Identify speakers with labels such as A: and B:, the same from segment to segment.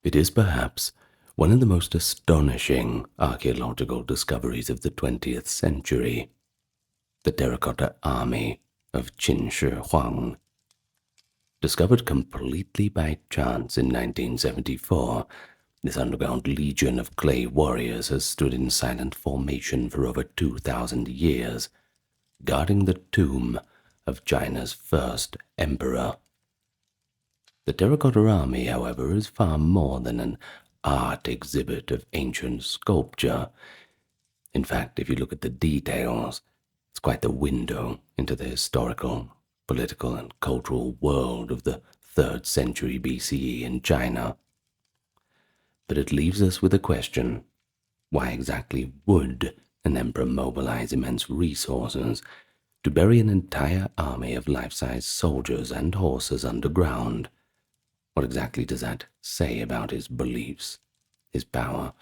A: It is perhaps one of the most astonishing archaeological discoveries of the 20th century, the Terracotta Army of Qin Shi Huang. Discovered completely by chance in 1974, this underground legion of clay warriors has stood in silent formation for over 2,000 years, guarding the tomb of China's first emperor. The Terracotta Army, however, is far more than an art exhibit of ancient sculpture. In fact, if you look at the details, it's quite the window into the historical, political, and cultural world of the 3rd century BCE in China. But it leaves us with a question: why exactly would an emperor mobilize immense resources to bury an entire army of life-size soldiers and horses underground? What exactly does that say about his beliefs, his power,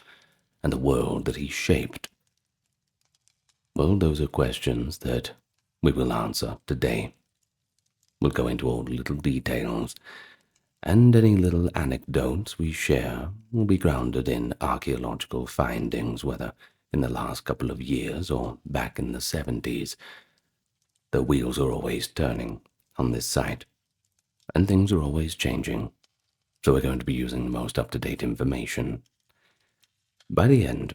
A: and the world that he shaped? Well, those are questions that we will answer today. We'll go into all the little details, and any little anecdotes we share will be grounded in archaeological findings, whether in the last couple of years or back in the 70s. The wheels are always turning on this site, and things are always changing. So we're going to be using the most up-to-date information. By the end,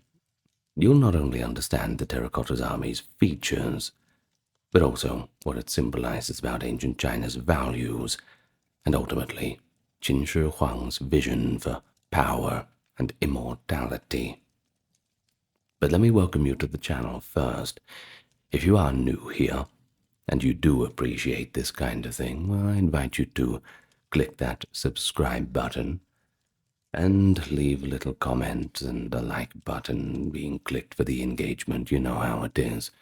A: you'll not only understand the Terracotta Army's features, but also what it symbolizes about ancient China's values, and ultimately, Qin Shi Huang's vision for power and immortality. But let me welcome you to the channel first. If you are new here, and you do appreciate this kind of thing, well, I invite you to click that subscribe button and leave a little comment and a like button being clicked for the engagement. You know how it is.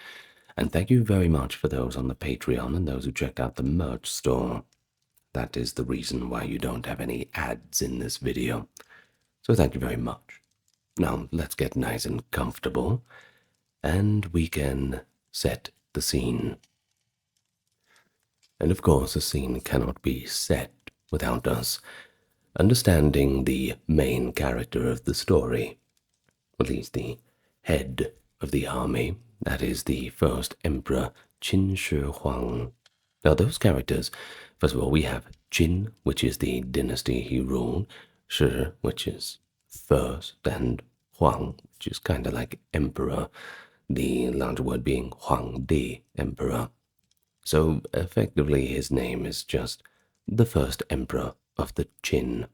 A: And thank you very much for those on the Patreon and those who check out the merch store. That is the reason why you don't have any ads in this video. So thank you very much. Now let's get nice and comfortable, and we can set the scene. And of course, a scene cannot be set without us understanding the main character of the story, at least the head of the army, that is the first emperor, Qin Shi Huang. Now those characters, first of all, we have Qin, which is the dynasty he ruled, Shi, which is first, and Huang, which is kind of like emperor, the larger word being Huangdi, emperor. So effectively his name is just the first emperor of the Qin.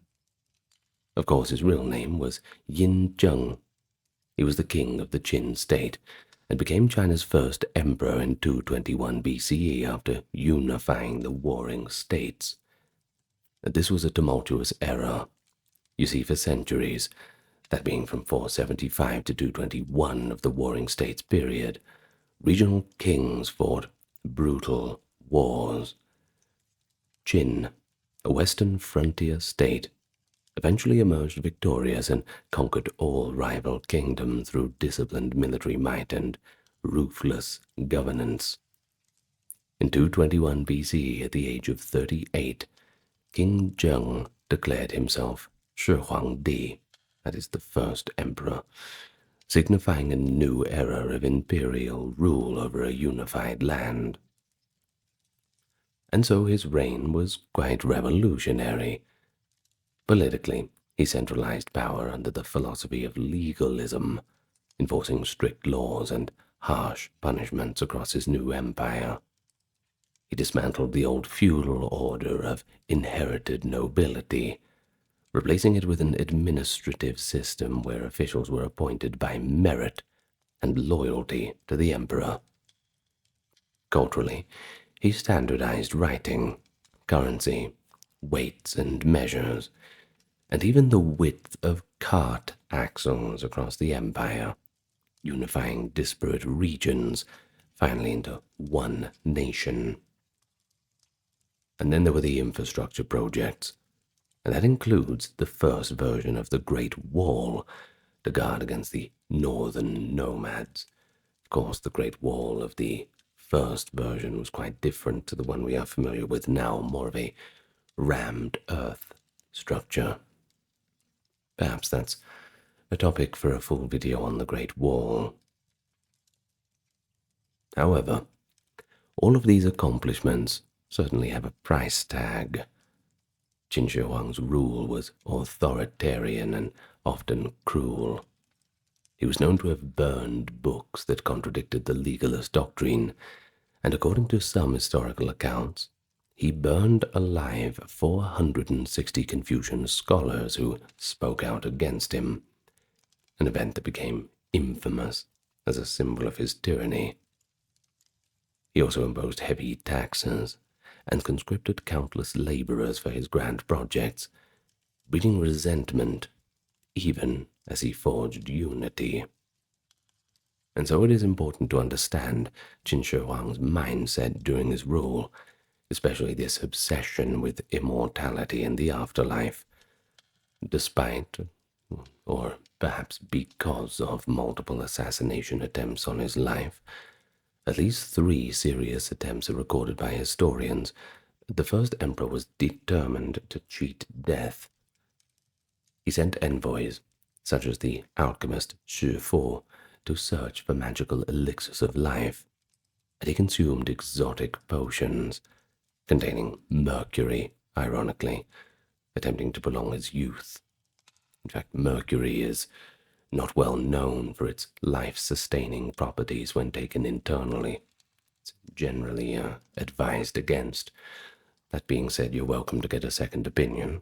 A: Of course, his real name was Yin Zheng. He was the king of the Qin state and became China's first emperor in 221 BCE after unifying the warring states. This was a tumultuous era. You see, for centuries, that being from 475 to 221 of the warring states period, regional kings fought brutal wars. Qin, a western frontier state, eventually emerged victorious and conquered all rival kingdoms through disciplined military might and ruthless governance. In 221 BC, at the age of 38, King Zheng declared himself Shi Huangdi, that is the first emperor, signifying a new era of imperial rule over a unified land. And so his reign was quite revolutionary. Politically, he centralized power under the philosophy of legalism, enforcing strict laws and harsh punishments across his new empire. He dismantled the old feudal order of inherited nobility, replacing it with an administrative system where officials were appointed by merit and loyalty to the emperor. Culturally, he standardized writing, currency, weights and measures, and even the width of cart axles across the empire, unifying disparate regions finally into one nation. And then there were the infrastructure projects, and that includes the first version of the Great Wall to guard against the northern nomads. Of course, the Great Wall of the first version was quite different to the one we are familiar with now, more of a rammed earth structure. Perhaps that's a topic for a full video on the Great Wall. However, all of these accomplishments certainly have a price tag. Qin Shi Huang's rule was authoritarian and often cruel. He was known to have burned books that contradicted the legalist doctrine, and according to some historical accounts, he burned alive 460 Confucian scholars who spoke out against him, an event that became infamous as a symbol of his tyranny. He also imposed heavy taxes and conscripted countless laborers for his grand projects, breeding resentment even as he forged unity. And so it is important to understand Qin Shi Huang's mindset during his rule, especially this obsession with immortality and the afterlife. Despite, or perhaps because of, multiple assassination attempts on his life, at least 3 serious attempts are recorded by historians. The first emperor was determined to cheat death. He sent envoys, such as the alchemist Shi Fu, to search for magical elixirs of life, and he consumed exotic potions containing mercury, ironically, attempting to prolong his youth. In fact, mercury is not well known for its life-sustaining properties when taken internally. It's generally advised against. That being said, you're welcome to get a second opinion.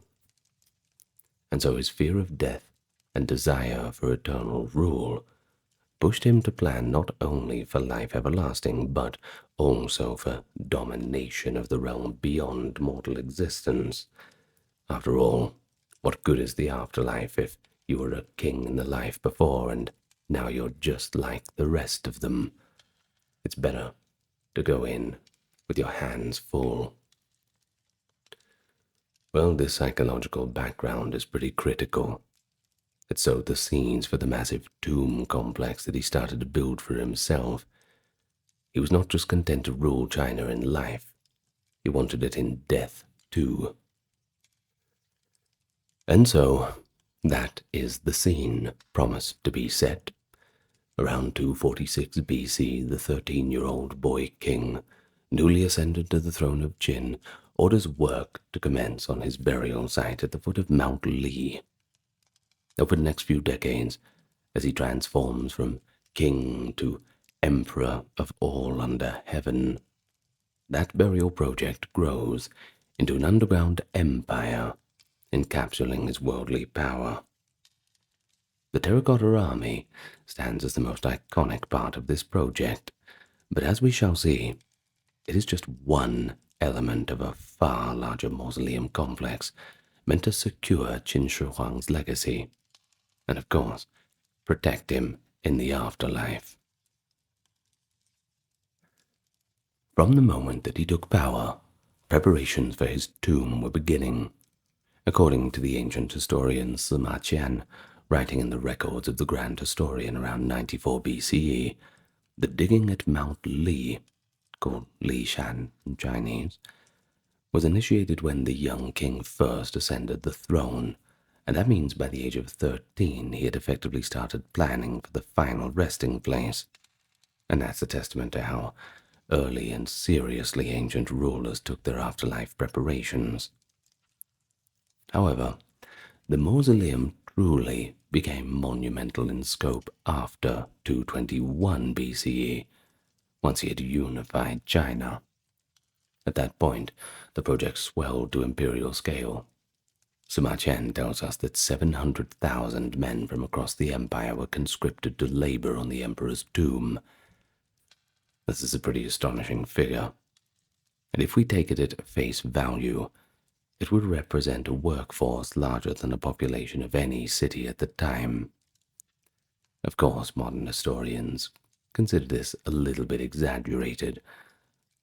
A: And so his fear of death and desire for eternal rule pushed him to plan not only for life everlasting, but also for domination of the realm beyond mortal existence. After all, what good is the afterlife if you were a king in the life before and now you're just like the rest of them? It's better to go in with your hands full. Well, this psychological background is pretty critical. It sowed the seeds for the massive tomb complex that he started to build for himself. He was not just content to rule China in life, he wanted it in death too. And so, that is the scene promised to be set. Around 246 BC, the 13-year-old boy king, newly ascended to the throne of Qin, orders work to commence on his burial site at the foot of Mount Li. Over the next few decades, as he transforms from king to emperor of all under heaven, that burial project grows into an underground empire, encapsulating his worldly power. The Terracotta Army stands as the most iconic part of this project, but as we shall see, it is just one element of a far larger mausoleum complex meant to secure Qin Shi Huang's legacy, and of course, protect him in the afterlife. From the moment that he took power, preparations for his tomb were beginning. According to the ancient historian Sima Qian, writing in the records of the Grand Historian around 94 BCE, the digging at Mount Li, called Xi'an in Chinese, was initiated when the young king first ascended the throne, and that means by the age of 13 he had effectively started planning for the final resting place. And that's a testament to how early and seriously ancient rulers took their afterlife preparations. However, the mausoleum truly became monumental in scope after 221 BCE, once he had unified China. At that point, the project swelled to imperial scale. Sima Qian tells us that 700,000 men from across the empire were conscripted to labor on the emperor's tomb. This is a pretty astonishing figure, and if we take it at face value, it would represent a workforce larger than the population of any city at the time. Of course, modern historians consider this a little bit exaggerated,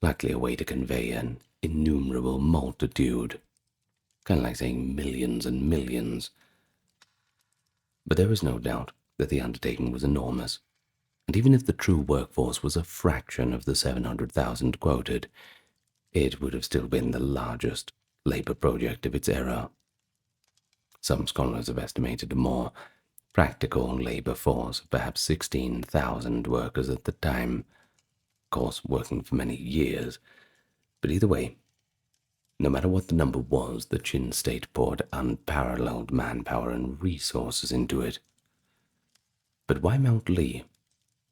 A: likely a way to convey an innumerable multitude, kind of like saying millions and millions. But there is no doubt that the undertaking was enormous, and even if the true workforce was a fraction of the 700,000 quoted, it would have still been the largest labor project of its era. Some scholars have estimated a more practical labor force of perhaps 16,000 workers at the time, of course working for many years. But either way, no matter what the number was, the Qin state poured unparalleled manpower and resources into it. But why Mount Li,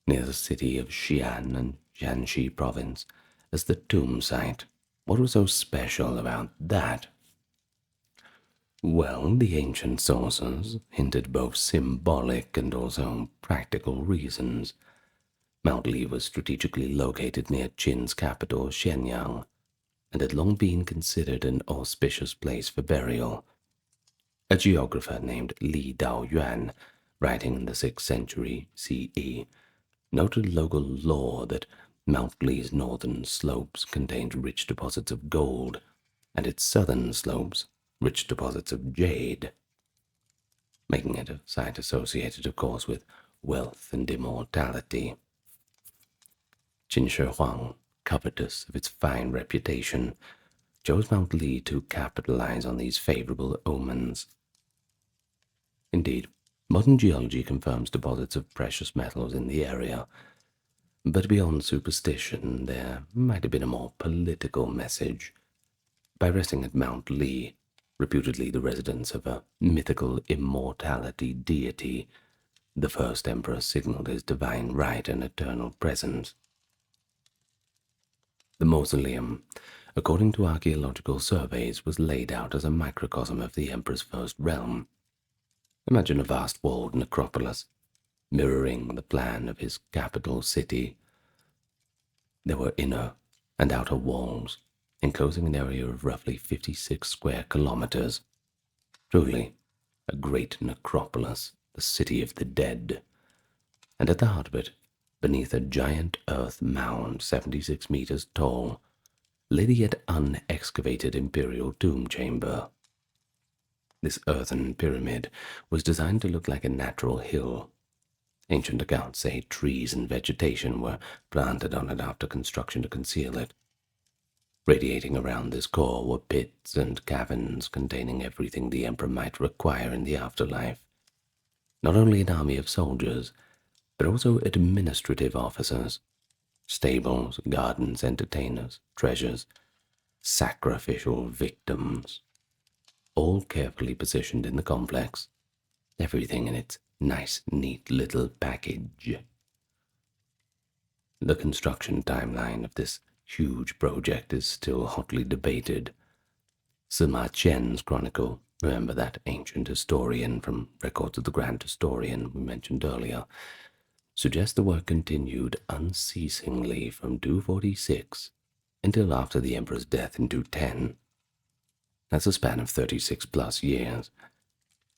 A: near the city of Xi'an and Jiangxi province, as the tomb site? What was so special about that? Well, the ancient sources hinted both symbolic and also practical reasons. Mount Li was strategically located near Qin's capital, Xianyang, and had long been considered an auspicious place for burial. A geographer named Li Daoyuan, writing in the 6th century CE, noted local lore that Mount Li's northern slopes contained rich deposits of gold, and its southern slopes rich deposits of jade, making it a site associated, of course, with wealth and immortality. Qin Shi Huang, covetous of its fine reputation, chose Mount Li to capitalize on these favorable omens. Indeed, modern geology confirms deposits of precious metals in the area, but beyond superstition, there might have been a more political message. By resting at Mount Li, reputedly the residence of a mythical immortality deity, the first emperor signaled his divine right and eternal presence. The mausoleum, according to archaeological surveys, was laid out as a microcosm of the emperor's first realm. Imagine a vast walled necropolis, mirroring the plan of his capital city. There were inner and outer walls, enclosing an area of roughly 56 square kilometers. Truly, a great necropolis, the city of the dead. And at the heart of it, beneath a giant earth mound 76 meters tall, lay the yet unexcavated imperial tomb chamber. This earthen pyramid was designed to look like a natural hill. Ancient accounts say trees and vegetation were planted on it after construction to conceal it. Radiating around this core were pits and caverns containing everything the emperor might require in the afterlife. Not only an army of soldiers, but also administrative officers, stables, gardens, entertainers, treasures, sacrificial victims, all carefully positioned in the complex, everything in its nice, neat little package. The construction timeline of this huge project is still hotly debated. Sima Qian's chronicle, remember that ancient historian from Records of the Grand Historian we mentioned earlier, suggests the work continued unceasingly from 246 until after the emperor's death in 210. That's a span of 36 plus years.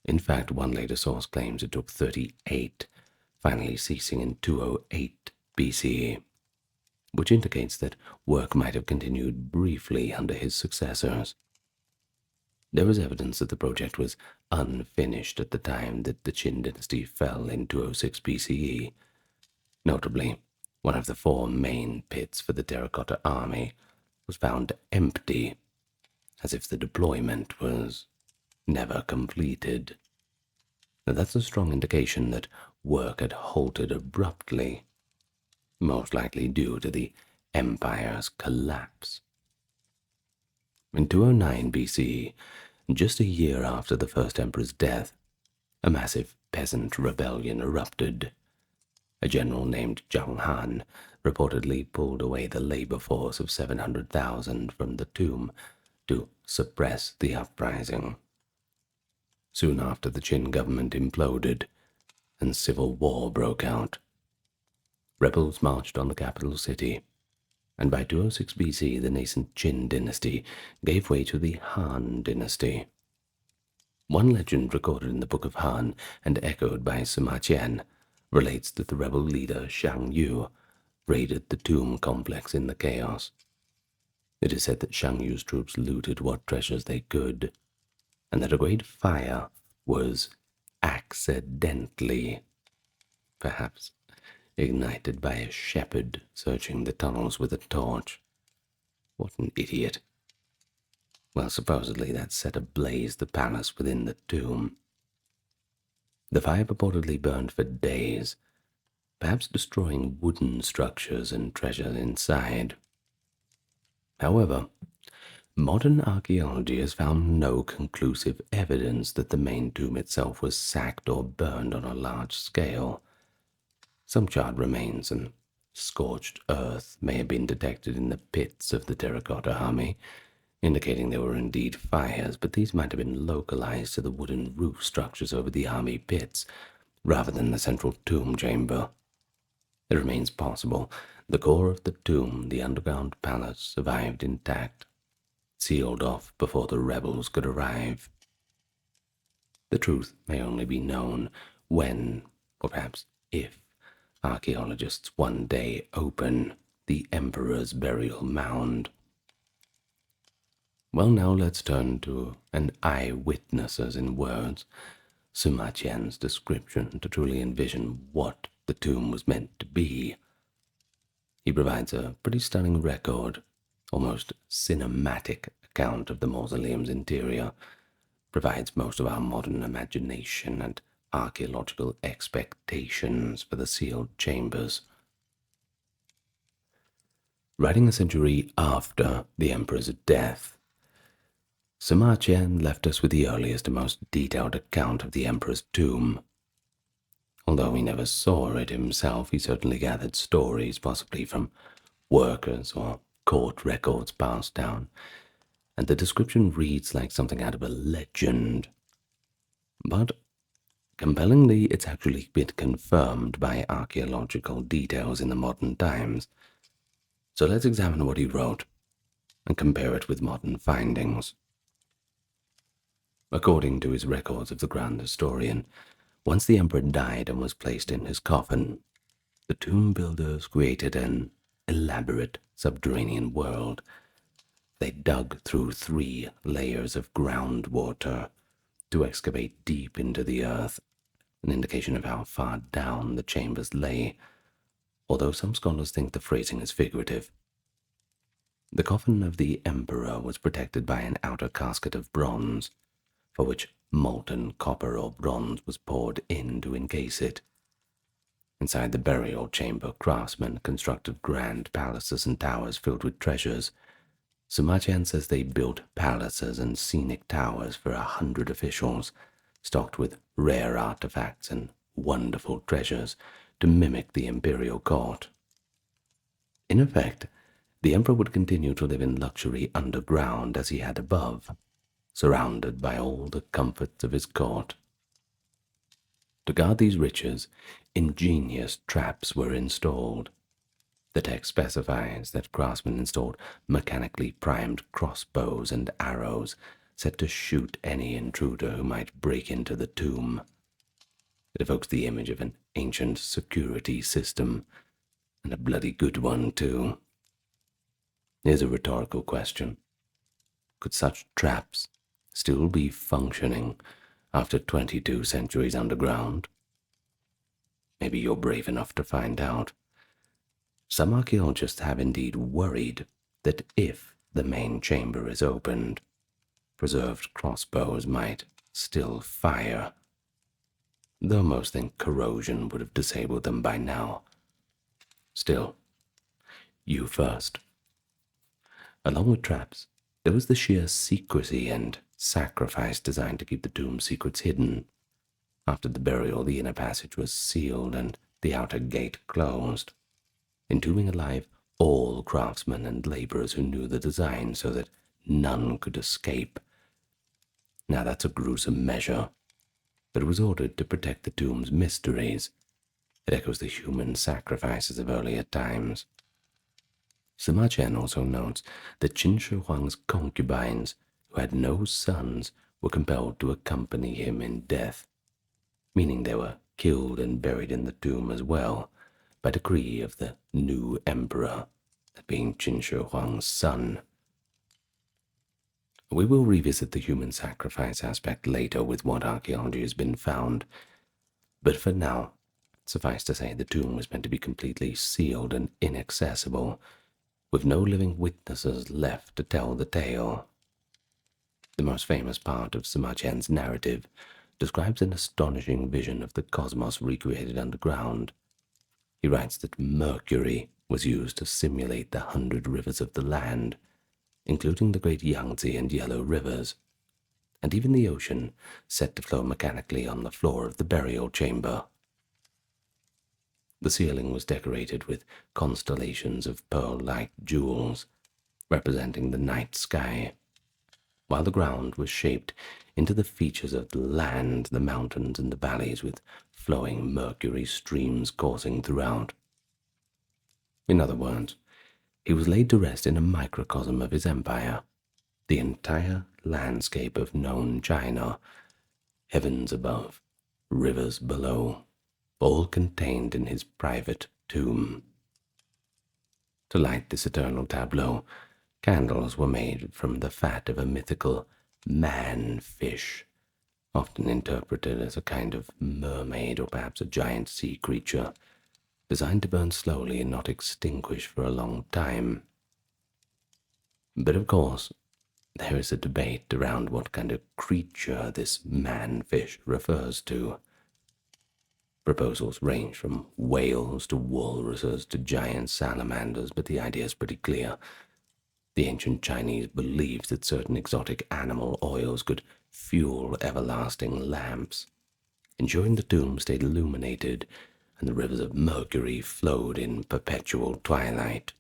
A: In fact, one later source claims it took 38, finally ceasing in 208 BCE, which indicates that work might have continued briefly under his successors. There was evidence that the project was unfinished at the time that the Qin Dynasty fell in 206 BCE. Notably, one of the 4 main pits for the Terracotta Army was found empty, as if the deployment was never completed. Now, that's a strong indication that work had halted abruptly, most likely due to the empire's collapse. In 209 BCE, just a year after the first emperor's death, a massive peasant rebellion erupted. A general named Zhang Han reportedly pulled away the labor force of 700,000 from the tomb to suppress the uprising. Soon after, the Qin government imploded, and civil war broke out. Rebels marched on the capital city, and by 206 BC, the nascent Qin dynasty gave way to the Han dynasty. One legend recorded in the Book of Han and echoed by Sima Qian relates that the rebel leader Shang Yu raided the tomb complex in the chaos. It is said that Shang Yu's troops looted what treasures they could, and that a great fire was accidentally, perhaps, ignited by a shepherd searching the tunnels with a torch. What an idiot. Well, supposedly that set ablaze the palace within the tomb. The fire purportedly burned for days, perhaps destroying wooden structures and treasure inside. However, modern archaeology has found no conclusive evidence that the main tomb itself was sacked or burned on a large scale. Some charred remains and scorched earth may have been detected in the pits of the Terracotta Army, indicating there were indeed fires, but these might have been localized to the wooden roof structures over the army pits, rather than the central tomb chamber. It remains possible the core of the tomb, the underground palace, survived intact, sealed off before the rebels could arrive. The truth may only be known when, or perhaps if, archaeologists one day open the Emperor's burial mound. Well, now let's turn to an eyewitness's in words, Sima Qian's description to truly envision what the tomb was meant to be. He provides a pretty stunning record, almost cinematic account of the mausoleum's interior, provides most of our modern imagination and archaeological expectations for the sealed chambers. Writing a century after the emperor's death, Sima Qian left us with the earliest and most detailed account of the emperor's tomb. Although he never saw it himself, he certainly gathered stories, possibly from workers or court records passed down, and the description reads like something out of a legend. But compellingly, it's actually been confirmed by archaeological details in the modern times. So let's examine what he wrote and compare it with modern findings. According to his records of the Grand Historian, once the emperor died and was placed in his coffin, the tomb builders created an elaborate subterranean world. They dug through 3 layers of groundwater to excavate deep into the earth, an indication of how far down the chambers lay, although some scholars think the phrasing is figurative. The coffin of the emperor was protected by an outer casket of bronze, for which molten copper or bronze was poured in to encase it. Inside the burial chamber, craftsmen constructed grand palaces and towers filled with treasures. Sima Qian says they built palaces and scenic towers for 100 officials, stocked with rare artifacts and wonderful treasures to mimic the imperial court. In effect, the emperor would continue to live in luxury underground as he had above, surrounded by all the comforts of his court. To guard these riches, ingenious traps were installed. The text specifies that craftsmen installed mechanically primed crossbows and arrows set to shoot any intruder who might break into the tomb. It evokes the image of an ancient security system, and a bloody good one, too. Here's a rhetorical question. Could such traps still be functioning after 22 centuries underground? Maybe you're brave enough to find out. Some archaeologists have indeed worried that if the main chamber is opened, preserved crossbows might still fire, though most think corrosion would have disabled them by now. Still, you first. Along with traps, there was the sheer secrecy and sacrifice designed to keep the tomb secrets hidden. After the burial, the inner passage was sealed and the outer gate closed, entombing alive all craftsmen and laborers who knew the design so that none could escape. Now that's a gruesome measure, but it was ordered to protect the tomb's mysteries. It echoes the human sacrifices of earlier times. Sima Qian also notes that Qin Shi Huang's concubines, who had no sons, were compelled to accompany him in death, meaning they were killed and buried in the tomb as well, by decree of the new emperor, that being Qin Shi Huang's son. We will revisit the human sacrifice aspect later with what archaeology has been found, but for now, suffice to say the tomb was meant to be completely sealed and inaccessible, with no living witnesses left to tell the tale. The most famous part of Sima Qian's narrative describes an astonishing vision of the cosmos recreated underground. He writes that mercury was used to simulate the 100 rivers of the land, including the great Yangtze and Yellow rivers, and even the ocean set to flow mechanically on the floor of the burial chamber. The ceiling was decorated with constellations of pearl-like jewels, representing the night sky, while the ground was shaped into the features of the land, the mountains and the valleys, with flowing mercury streams coursing throughout. In other words, he was laid to rest in a microcosm of his empire, the entire landscape of known China, heavens above, rivers below, all contained in his private tomb. To light this eternal tableau, candles were made from the fat of a mythical man-fish, often interpreted as a kind of mermaid or perhaps a giant sea creature, designed to burn slowly and not extinguish for a long time. But of course, there is a debate around what kind of creature this man-fish refers to. Proposals range from whales to walruses to giant salamanders, but the idea is pretty clear. The ancient Chinese believed that certain exotic animal oils could fuel everlasting lamps, ensuring the tomb stayed illuminated and the rivers of mercury flowed in perpetual twilight.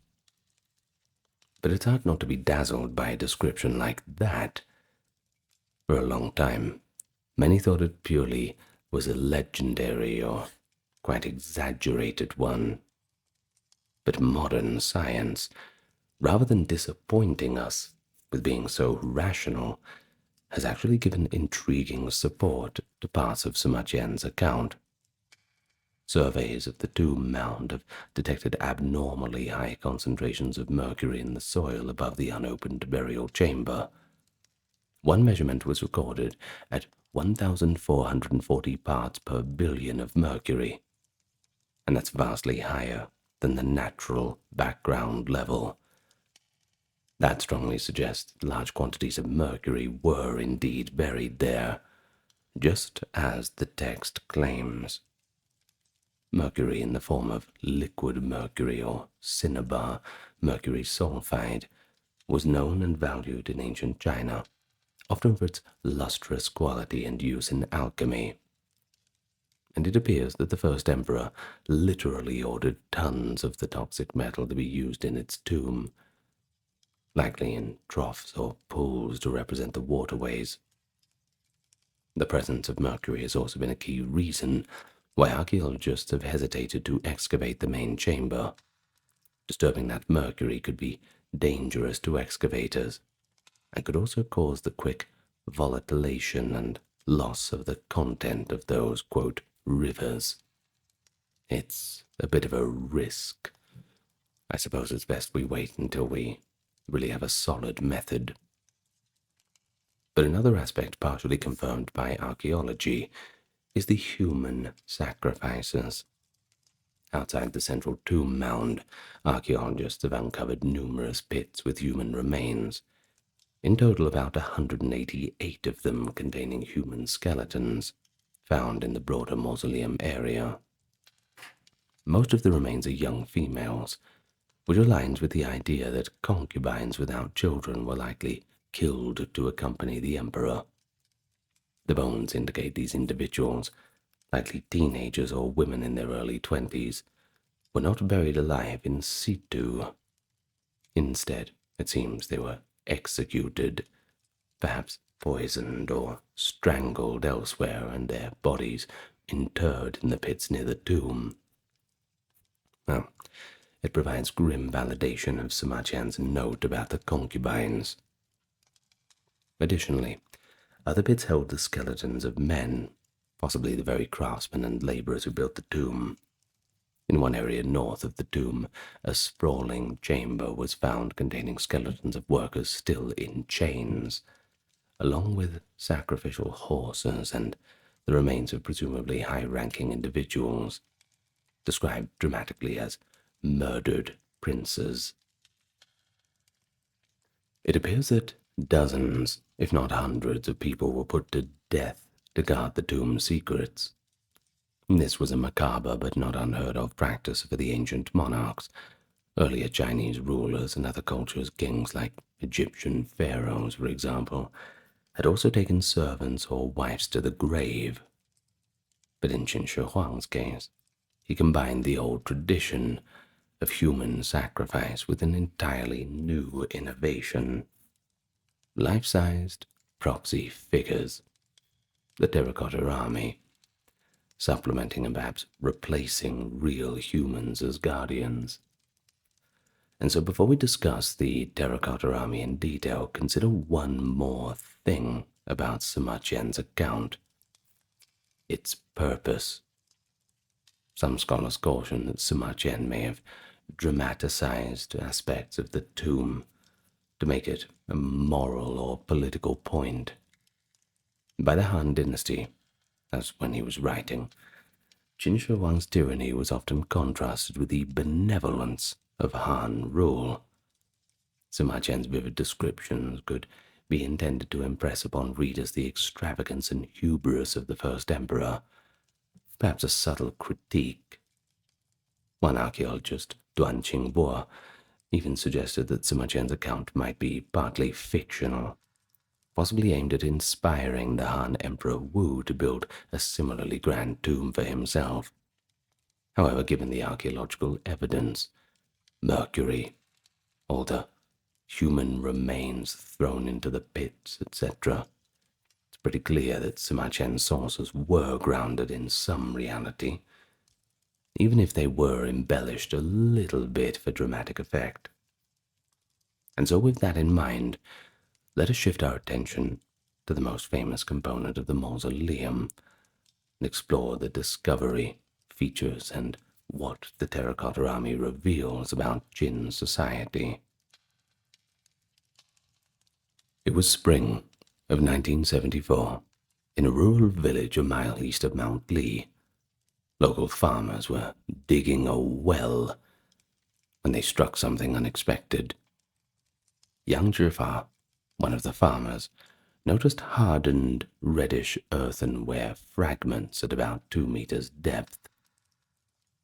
A: But it's hard not to be dazzled by a description like that. For a long time, many thought it purely was a legendary or quite exaggerated one. But modern science, rather than disappointing us with being so rational, has actually given intriguing support to parts of Sima Qian's account. Surveys of the tomb mound have detected abnormally high concentrations of mercury in the soil above the unopened burial chamber. One measurement was recorded at 1,440 parts per billion of mercury, and that's vastly higher than the natural background level. That strongly suggests that large quantities of mercury were indeed buried there, just as the text claims. Mercury in the form of liquid mercury or cinnabar, mercury sulfide, was known and valued in ancient China, often for its lustrous quality and use in alchemy. And it appears that the first emperor literally ordered tons of the toxic metal to be used in its tomb, likely in troughs or pools to represent the waterways. The presence of mercury has also been a key reason why archaeologists have hesitated to excavate the main chamber. Disturbing that mercury could be dangerous to excavators, and could also cause the quick volatilation and loss of the content of those, quote, rivers. It's a bit of a risk. I suppose it's best we wait until we really have a solid method. But another aspect partially confirmed by archaeology is the human sacrifices. Outside the central tomb mound, archaeologists have uncovered numerous pits with human remains, in total about 188 of them containing human skeletons, found in the broader mausoleum area. Most of the remains are young females, which aligns with the idea that concubines without children were likely killed to accompany the emperor. The bones indicate these individuals, likely teenagers or women in their early 20s, were not buried alive in situ. Instead, it seems they were executed, perhaps poisoned or strangled elsewhere, and their bodies interred in the pits near the tomb. Well, it provides grim validation of Sima Qian's note about the concubines. Additionally, other pits held the skeletons of men, possibly the very craftsmen and laborers who built the tomb. In one area north of the tomb, a sprawling chamber was found containing skeletons of workers still in chains, along with sacrificial horses and the remains of presumably high-ranking individuals, described dramatically as murdered princes. It appears that Dozens, if not hundreds, of people were put to death to guard the tomb's secrets. This was a macabre but not unheard of practice for the ancient monarchs. Earlier Chinese rulers and other cultures, kings like Egyptian pharaohs, for example, had also taken servants or wives to the grave. But in Qin Shi Huang's case, he combined the old tradition of human sacrifice with an entirely new innovation: life-sized proxy figures, the Terracotta Army, supplementing and perhaps replacing real humans as guardians. And so before we discuss the Terracotta Army in detail, consider one more thing about Sima Qian's account: its purpose. Some scholars caution that Sima Qian may have dramatized aspects of the tomb to make it a moral or political point. By the Han Dynasty, as when he was writing, Qin Shi Huang's tyranny was often contrasted with the benevolence of Han rule. Sima Qian's vivid descriptions could be intended to impress upon readers the extravagance and hubris of the first emperor, perhaps a subtle critique. One archaeologist, Duan Qingbo, even suggested that Sima Qian's account might be partly fictional, possibly aimed at inspiring the Han Emperor Wu to build a similarly grand tomb for himself. However, given the archaeological evidence, mercury, all the human remains thrown into the pits, etc., it's pretty clear that Sima Qian's sources were grounded in some reality, even if they were embellished a little bit for dramatic effect. And so with that in mind, let us shift our attention to the most famous component of the mausoleum and explore the discovery, features, and what the Terracotta Army reveals about Qin society. It was spring of 1974, in a rural village a mile east of Mount Li. Local farmers were digging a well when they struck something unexpected. Yang Zhifa, one of the farmers, noticed hardened reddish earthenware fragments at about 2 meters depth.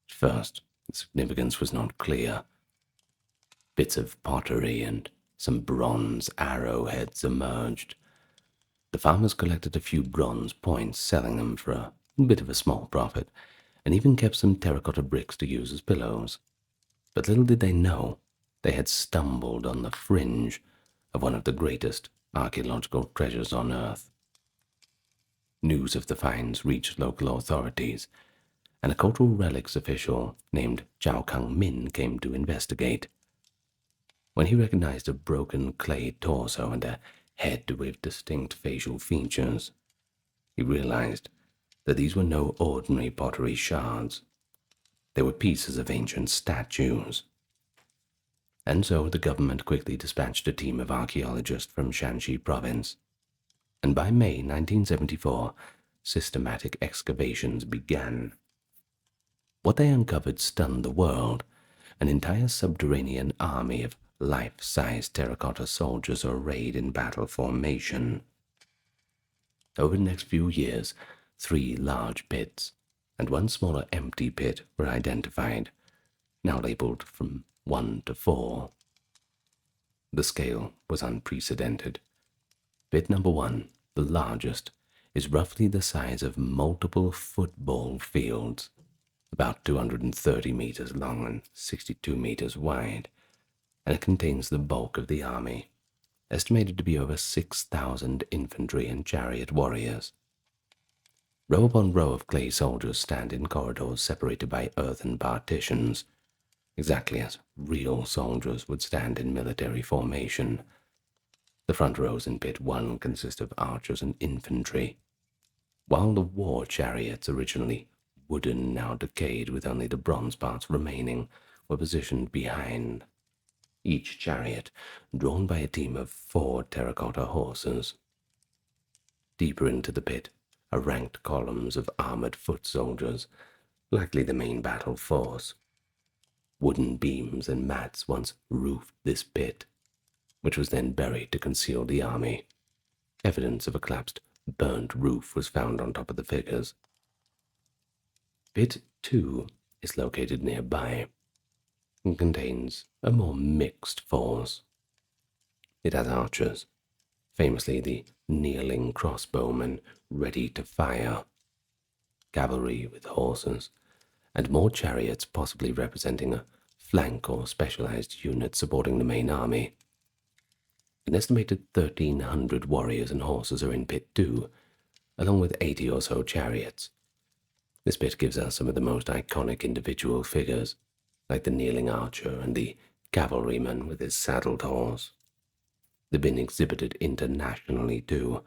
A: At first, the significance was not clear. Bits of pottery and some bronze arrowheads emerged. The farmers collected a few bronze points, selling them for a bit of a small profit, and even kept some terracotta bricks to use as pillows. But little did they know, they had stumbled on the fringe of one of the greatest archaeological treasures on Earth. News of the finds reached local authorities, and a cultural relics official named Zhao Kangmin came to investigate. When he recognized a broken clay torso and a head with distinct facial features, he realized that these were no ordinary pottery shards. They were pieces of ancient statues. And so the government quickly dispatched a team of archaeologists from Shanxi province, and by May 1974, systematic excavations began. What they uncovered stunned the world: an entire subterranean army of life-size terracotta soldiers arrayed in battle formation. Over the next few years, 3 large pits and 1 smaller empty pit were identified, now labeled from 1 to 4. The scale was unprecedented. Pit number 1, the largest, is roughly the size of multiple football fields, about 230 meters long and 62 meters wide, and it contains the bulk of the army, estimated to be over 6,000 infantry and chariot warriors. Row upon row of clay soldiers stand in corridors separated by earthen partitions, exactly as real soldiers would stand in military formation. The front rows in Pit 1 consist of archers and infantry, while the war chariots, originally wooden, now decayed with only the bronze parts remaining, were positioned behind. Each chariot drawn by a team of 4 terracotta horses. Deeper into the pit are ranked columns of armored foot soldiers, likely the main battle force. Wooden beams and mats once roofed this pit. which was then buried to conceal the army. Evidence of a collapsed, burnt roof was found on top of the figures. Pit 2 is located nearby and contains a more mixed force. It has archers, famously the kneeling crossbowmen ready to fire, cavalry with horses, and more chariots possibly representing a flank or specialized unit supporting the main army. An estimated 1,300 warriors and horses are in Pit 2, along with 80 or so chariots. This pit gives us some of the most iconic individual figures, like the kneeling archer and the cavalryman with his saddled horse. They've been exhibited internationally too.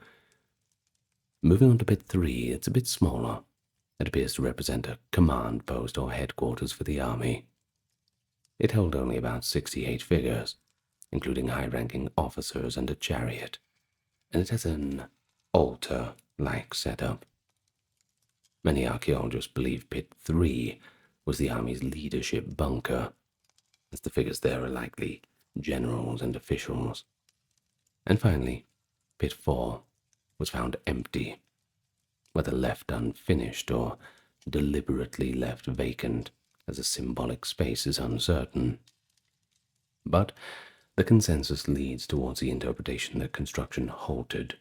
A: Moving on to Pit 3, it's a bit smaller. It appears to represent a command post or headquarters for the army. It held only about 68 figures, including high-ranking officers and a chariot, and it has an altar-like setup. Many archaeologists believe Pit 3 was the army's leadership bunker, as the figures there are likely generals and officials. And finally, Pit 4 was found empty, whether left unfinished or deliberately left vacant, as a symbolic space is uncertain. But the consensus leads towards the interpretation that construction halted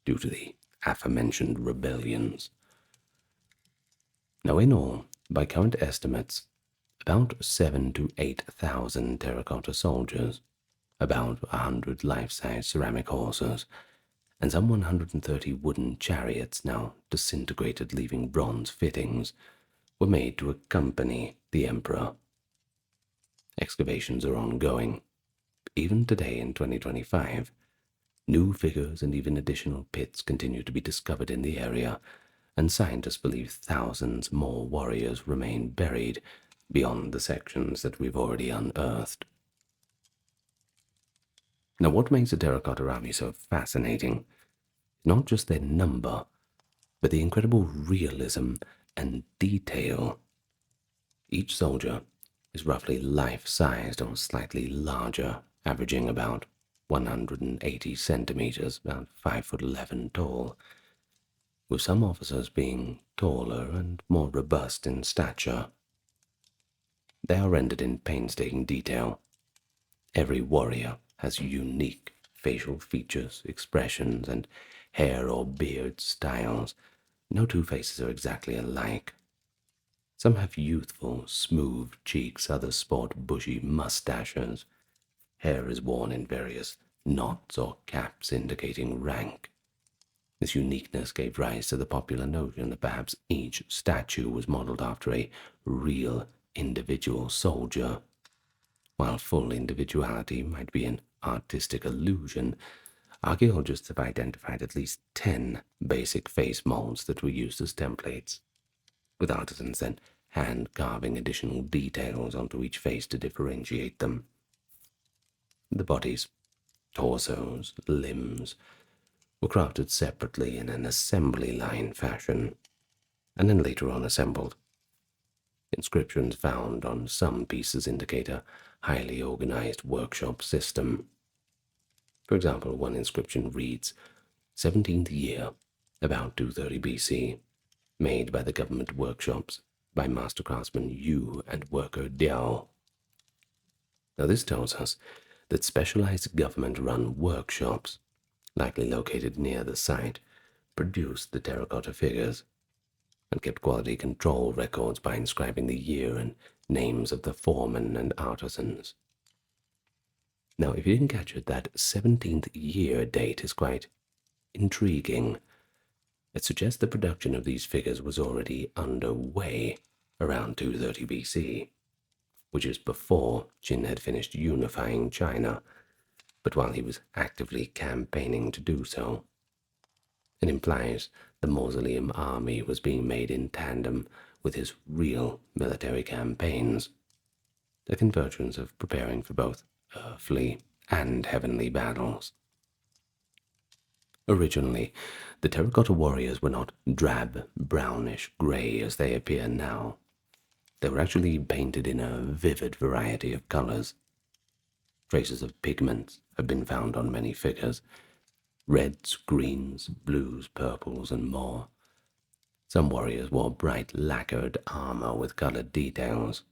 A: due to the aforementioned rebellions. Now in all, by current estimates, about 7,000 to 8,000 terracotta soldiers, about 100 life-size ceramic horses, and some 130 wooden chariots now disintegrated leaving bronze fittings were made to accompany the emperor. Excavations are ongoing. Even today in 2025, new figures and even additional pits continue to be discovered in the area, and scientists believe thousands more warriors remain buried beyond the sections that we've already unearthed. Now, what makes the Terracotta Army so fascinating is not just their number, but the incredible realism and detail. Each soldier is roughly life-sized or slightly larger, averaging about 180 centimeters, about 5'11" tall, with some officers being taller and more robust in stature. They are rendered in painstaking detail. Every warrior has unique facial features, expressions, and hair or beard styles. No two faces are exactly alike. Some have youthful, smooth cheeks, others sport bushy mustaches. Hair is worn in various knots or caps indicating rank. This uniqueness gave rise to the popular notion that perhaps each statue was modeled after a real individual soldier. While full individuality might be an artistic illusion, archaeologists have identified at least 10 basic face molds that were used as templates, with artisans then hand-carving additional details onto each face to differentiate them. The bodies, torsos, limbs were crafted separately in an assembly line fashion, and then later on assembled. Inscriptions found on some pieces indicate a highly organized workshop system. For example, one inscription reads, 17th year, about 230 BC, made by the government workshops by master craftsman Yu and worker Diao. Now this tells us that specialized government-run workshops, likely located near the site, produced the terracotta figures and kept quality control records by inscribing the year and names of the foremen and artisans. Now, if you didn't catch it, that 17th year date is quite intriguing. It suggests the production of these figures was already underway around 230 BC, which is before Qin had finished unifying China, but while he was actively campaigning to do so. It implies the Mausoleum army was being made in tandem with his real military campaigns, the convergence of preparing for both earthly and heavenly battles. Originally, the Terracotta Warriors were not drab, brownish grey as they appear now. They were actually painted in a vivid variety of colors. Traces of pigments have been found on many figures. Reds, greens, blues, purples, and more. Some warriors wore bright lacquered armor with colored details.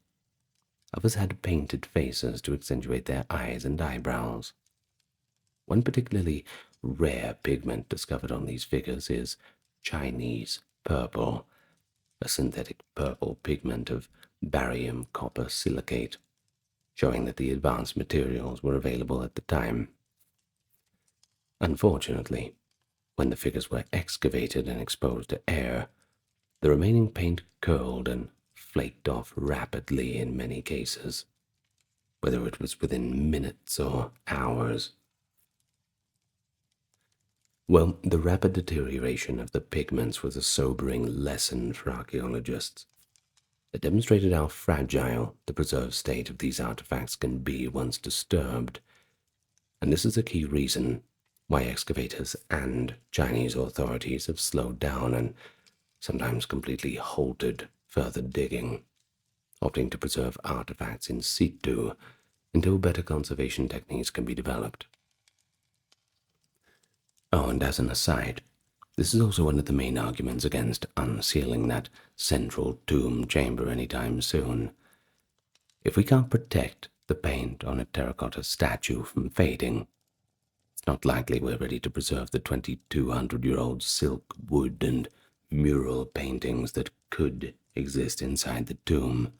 A: Others had painted faces to accentuate their eyes and eyebrows. One particularly rare pigment discovered on these figures is Chinese purple, a synthetic purple pigment of barium copper silicate, showing that the advanced materials were available at the time. Unfortunately, when the figures were excavated and exposed to air, the remaining paint curled and flaked off rapidly in many cases, whether it was within minutes or hours. Well, the rapid deterioration of the pigments was a sobering lesson for archaeologists. It demonstrated how fragile the preserved state of these artifacts can be once disturbed, and this is a key reason why excavators and Chinese authorities have slowed down and sometimes completely halted further digging, opting to preserve artifacts in situ until better conservation techniques can be developed. Oh, and as an aside, this is also one of the main arguments against unsealing that central tomb chamber anytime soon. If we can't protect the paint on a terracotta statue from fading, it's not likely we're ready to preserve the 2,200-year-old silk, wood, and mural paintings that could exist inside the tomb.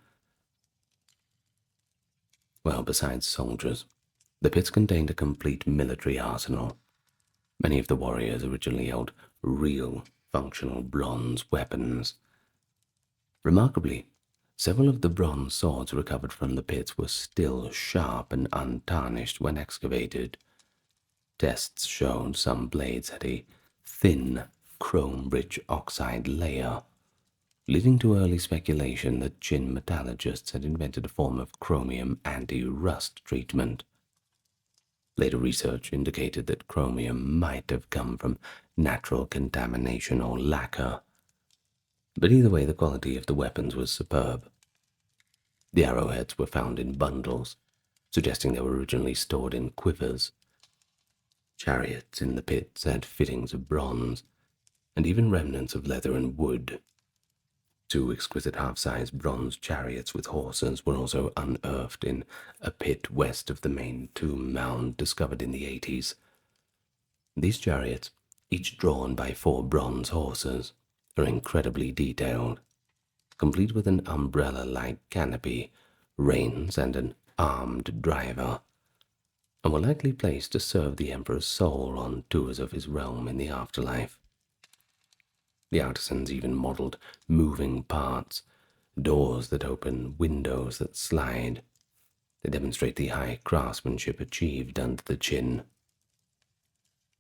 A: Well, besides soldiers, the pits contained a complete military arsenal. Many of the warriors originally held real, functional bronze weapons. Remarkably, several of the bronze swords recovered from the pits were still sharp and untarnished when excavated. Tests showed some blades had a thin, chrome-rich oxide layer, leading to early speculation that Qin metallurgists had invented a form of chromium anti-rust treatment. Later research indicated that chromium might have come from natural contamination or lacquer, but either way the quality of the weapons was superb. The arrowheads were found in bundles, suggesting they were originally stored in quivers. Chariots in the pits had fittings of bronze, and even remnants of leather and wood. 2 exquisite half-size bronze chariots with horses were also unearthed in a pit west of the main tomb mound discovered in the 80s. These chariots, each drawn by 4 bronze horses, are incredibly detailed, complete with an umbrella-like canopy, reins, and an armed driver, and were likely placed to serve the emperor's soul on tours of his realm in the afterlife. The artisans even modeled moving parts, doors that open, windows that slide. They demonstrate the high craftsmanship achieved under the Qin.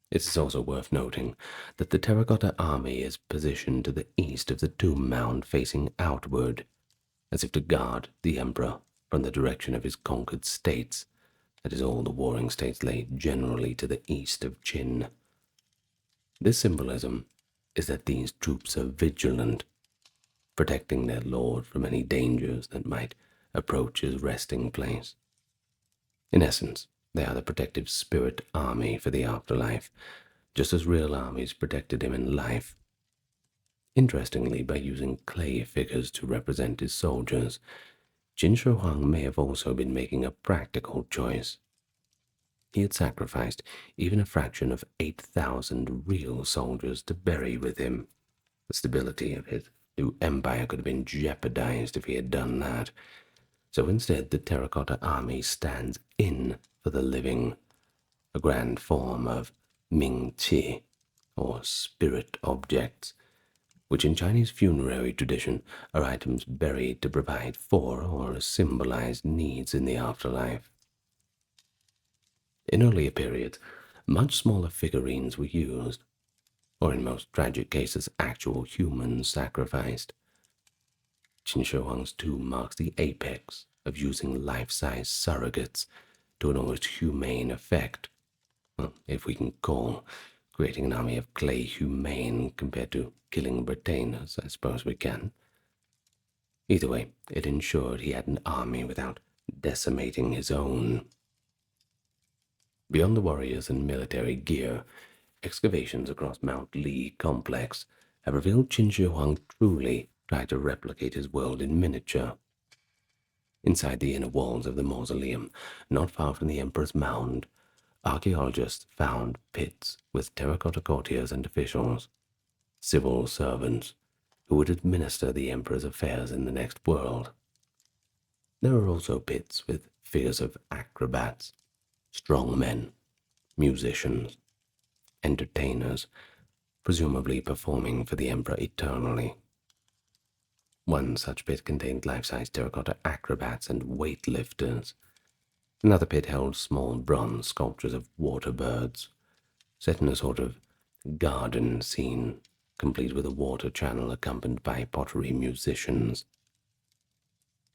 A: It is also worth noting that the Terracotta Army is positioned to the east of the tomb mound, facing outward, as if to guard the emperor from the direction of his conquered states. That is, all the warring states lay generally to the east of Qin. This symbolism is that these troops are vigilant, protecting their lord from any dangers that might approach his resting place. In essence, they are the protective spirit army for the afterlife, just as real armies protected him in life. Interestingly, by using clay figures to represent his soldiers, Qin Shi Huang may have also been making a practical choice. He had sacrificed even a fraction of 8,000 real soldiers to bury with him. The stability of his new empire could have been jeopardized if he had done that. So instead, the Terracotta Army stands in for the living, a grand form of Ming Qi, or spirit objects, which in Chinese funerary tradition are items buried to provide for or symbolize needs in the afterlife. In earlier periods, much smaller figurines were used, or in most tragic cases, actual humans sacrificed. Qin Shi Huang's tomb marks the apex of using life-size surrogates to an almost humane effect. Well, if we can call creating an army of clay humane compared to killing Britainers, I suppose we can. Either way, it ensured he had an army without decimating his own. Beyond the warriors and military gear, excavations across Mount Li complex have revealed Qin Shi Huang truly tried to replicate his world in miniature. Inside the inner walls of the mausoleum, not far from the Emperor's mound, archaeologists found pits with terracotta courtiers and officials, civil servants, who would administer the Emperor's affairs in the next world. There are also pits with figures of acrobats, strongmen, musicians, entertainers, presumably performing for the Emperor eternally. One such pit contained life-size terracotta acrobats and weightlifters. Another pit held small bronze sculptures of water birds, set in a sort of garden scene, complete with a water channel accompanied by pottery musicians.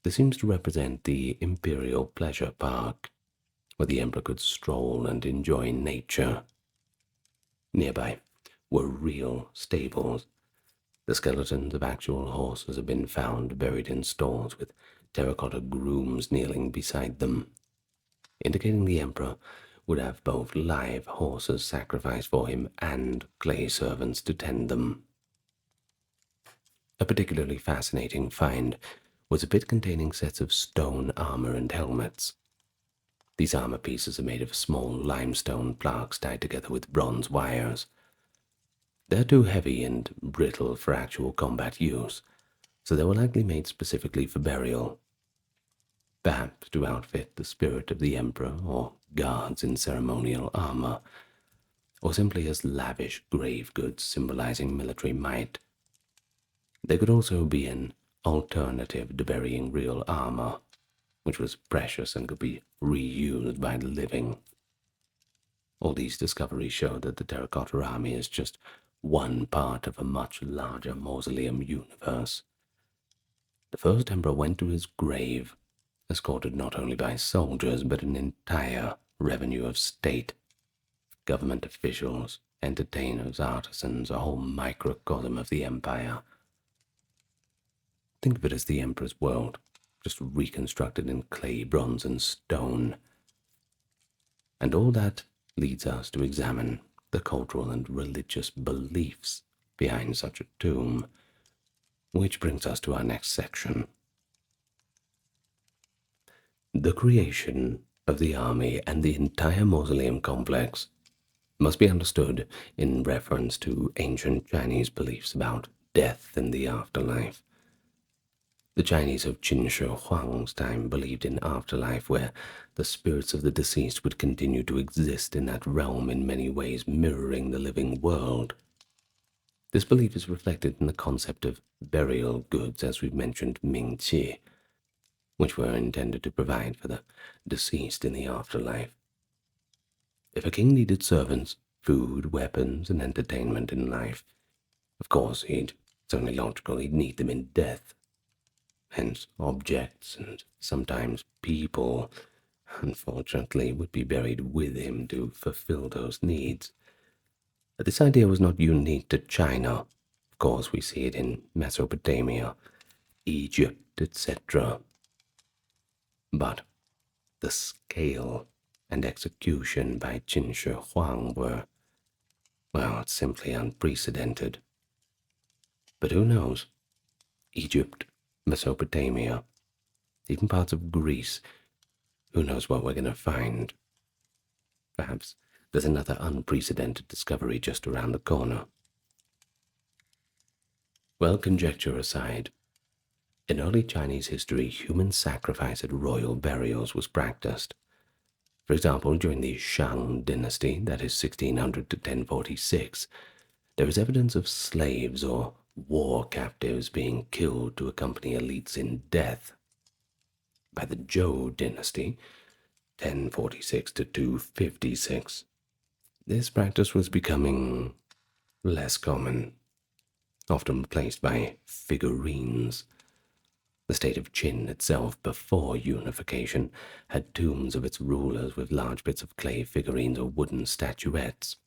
A: This seems to represent the imperial pleasure park, where the Emperor could stroll and enjoy nature. Nearby were real stables. The skeletons of actual horses have been found buried in stalls with terracotta grooms kneeling beside them, indicating the Emperor would have both live horses sacrificed for him and clay servants to tend them. A particularly fascinating find was a pit containing sets of stone armor and helmets. These armor pieces are made of small limestone plaques tied together with bronze wires. They're too heavy and brittle for actual combat use, so they were likely made specifically for burial. Perhaps to outfit the spirit of the Emperor or guards in ceremonial armor, or simply as lavish grave goods symbolizing military might. They could also be an alternative to burying real armor, which was precious and could be reused by the living. All these discoveries show that the Terracotta Army is just one part of a much larger mausoleum universe. The first emperor went to his grave, escorted not only by soldiers, but an entire revenue of state, government officials, entertainers, artisans, a whole microcosm of the empire. Think of it as the emperor's world, just reconstructed in clay, bronze, and stone. And all that leads us to examine the cultural and religious beliefs behind such a tomb, which brings us to our next section. The creation of the army and the entire mausoleum complex must be understood in reference to ancient Chinese beliefs about death and the afterlife. The Chinese of Qin Shi Huang's time believed in afterlife, where the spirits of the deceased would continue to exist in that realm in many ways mirroring the living world. This belief is reflected in the concept of burial goods, as we've mentioned, Mingqi, which were intended to provide for the deceased in the afterlife. If a king needed servants, food, weapons, and entertainment in life, of course it's only logical he'd need them in death. Hence, objects and sometimes people, unfortunately, would be buried with him to fulfill those needs. But this idea was not unique to China. Of course, we see it in Mesopotamia, Egypt, etc. But the scale and execution by Qin Shi Huang were, well, simply unprecedented. But who knows? Egypt, Mesopotamia, even parts of Greece. Who knows what we're going to find? Perhaps there's another unprecedented discovery just around the corner. Well, conjecture aside, in early Chinese history, human sacrifice at royal burials was practiced. For example, during the Qin Dynasty, that is 1600 to 1046, there is evidence of slaves or war captives being killed to accompany elites in death. By the Zhou Dynasty, 1046 to 256, this practice was becoming less common, often replaced by figurines. The state of Qin itself, before unification, had tombs of its rulers with large bits of clay figurines or wooden statuettes,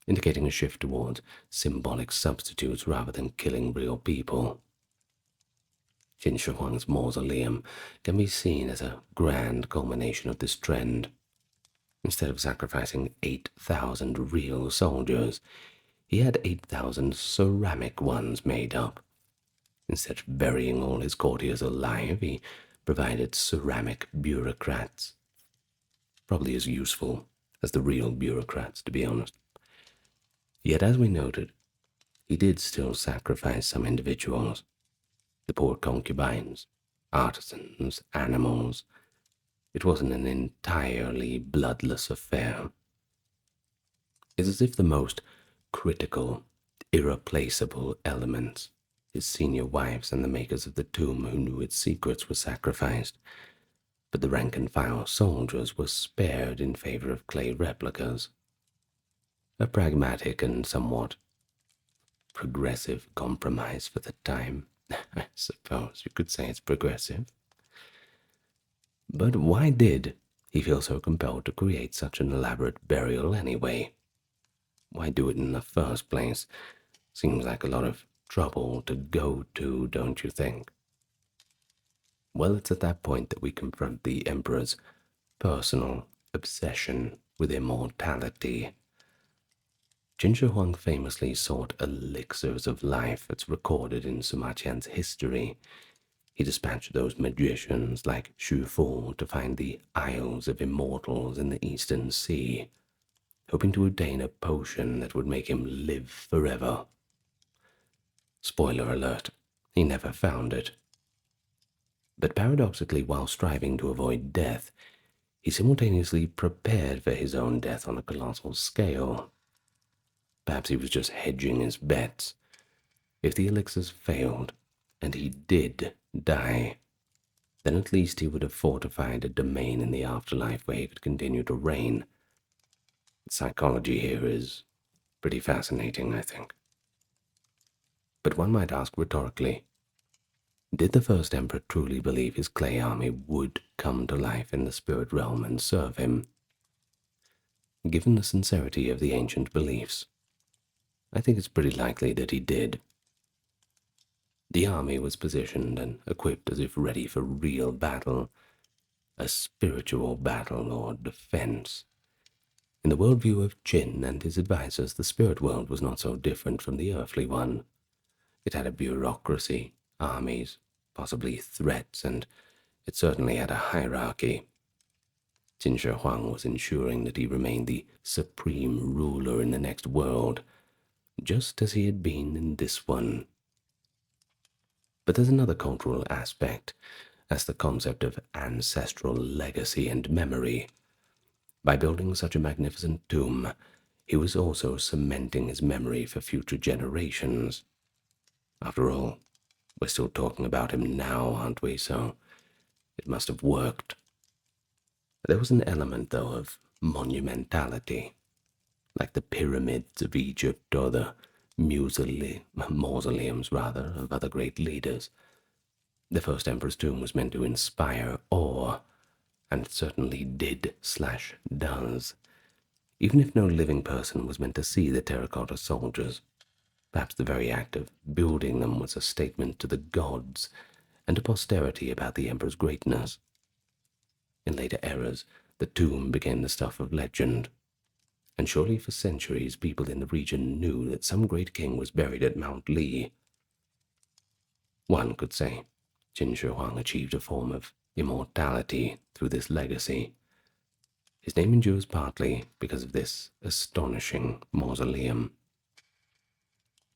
A: indicating a shift towards symbolic substitutes rather than killing real people. Qin Shi Huang's mausoleum can be seen as a grand culmination of this trend. Instead of sacrificing 8,000 real soldiers, he had 8,000 ceramic ones made up. Instead of burying all his courtiers alive, he provided ceramic bureaucrats. Probably as useful as the real bureaucrats, to be honest. Yet, as we noted, he did still sacrifice some individuals. The poor concubines, artisans, animals. It wasn't an entirely bloodless affair. It's as if the most critical, irreplaceable elements, his senior wives and the makers of the tomb who knew its secrets, were sacrificed, but the rank-and-file soldiers were spared in favor of clay replicas. A pragmatic and somewhat progressive compromise for the time. I suppose you could say it's progressive. But why did he feel so compelled to create such an elaborate burial anyway? Why do it in the first place? Seems like a lot of trouble to go to, don't you think? Well, it's at that point that we confront the Emperor's personal obsession with immortality. Qin Shi Huang famously sought elixirs of life. It's recorded in Sima Qian's history. He dispatched those magicians like Xu Fu to find the Isles of Immortals in the Eastern Sea, hoping to obtain a potion that would make him live forever. Spoiler alert, he never found it. But paradoxically, while striving to avoid death, he simultaneously prepared for his own death on a colossal scale. Perhaps he was just hedging his bets. If the elixirs failed, and he did die, then at least he would have fortified a domain in the afterlife where he could continue to reign. The psychology here is pretty fascinating, I think. But one might ask rhetorically, did the first emperor truly believe his clay army would come to life in the spirit realm and serve him? Given the sincerity of the ancient beliefs, I think it's pretty likely that he did. The army was positioned and equipped as if ready for real battle, a spiritual battle or defense. In the worldview of Qin and his advisors, the spirit world was not so different from the earthly one. It had a bureaucracy, armies, possibly threats, and it certainly had a hierarchy. Qin Shi Huang was ensuring that he remained the supreme ruler in the next world, just as he had been in this one. But there's another cultural aspect. That's the concept of ancestral legacy and memory. By building such a magnificent tomb, he was also cementing his memory for future generations. After all, we're still talking about him now, aren't we? So it must have worked. There was an element, though, of monumentality, like the pyramids of Egypt or the mausoleums of other great leaders. The first emperor's tomb was meant to inspire awe, and it certainly did/does. Even if no living person was meant to see the terracotta soldiers, perhaps the very act of building them was a statement to the gods and to posterity about the emperor's greatness. In later eras, the tomb became the stuff of legend, and surely for centuries people in the region knew that some great king was buried at Mount Li. One could say Qin Shi Huang achieved a form of immortality through this legacy. His name endures partly because of this astonishing mausoleum.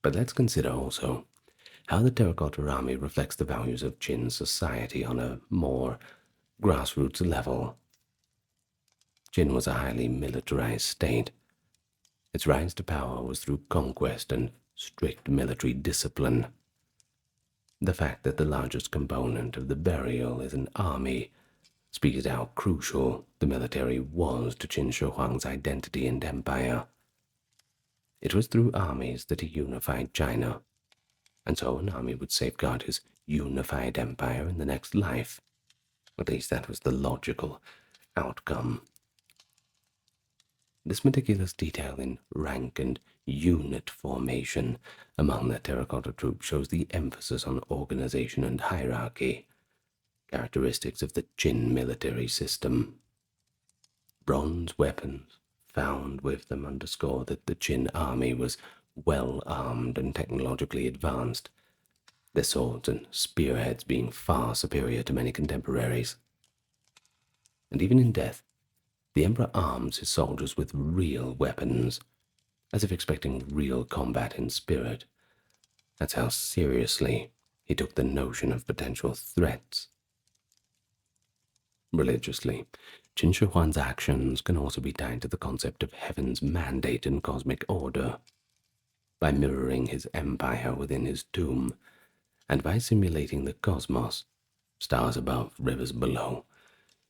A: But let's consider also how the Terracotta Army reflects the values of Qin society on a more grassroots level. Qin was a highly militarized state. Its rise to power was through conquest and strict military discipline. The fact that the largest component of the burial is an army speaks how crucial the military was to Qin Shi Huang's identity and empire. It was through armies that he unified China, and so an army would safeguard his unified empire in the next life. At least that was the logical outcome. This meticulous detail in rank and unit formation among the terracotta troops shows the emphasis on organization and hierarchy, characteristics of the Qin military system. Bronze weapons found with them underscore that the Qin army was well armed and technologically advanced, their swords and spearheads being far superior to many contemporaries. And even in death, the emperor arms his soldiers with real weapons, as if expecting real combat in spirit. That's how seriously he took the notion of potential threats. Religiously, Qin Shi Huang's actions can also be tied to the concept of heaven's mandate and cosmic order. By mirroring his empire within his tomb, and by simulating the cosmos, stars above, rivers below,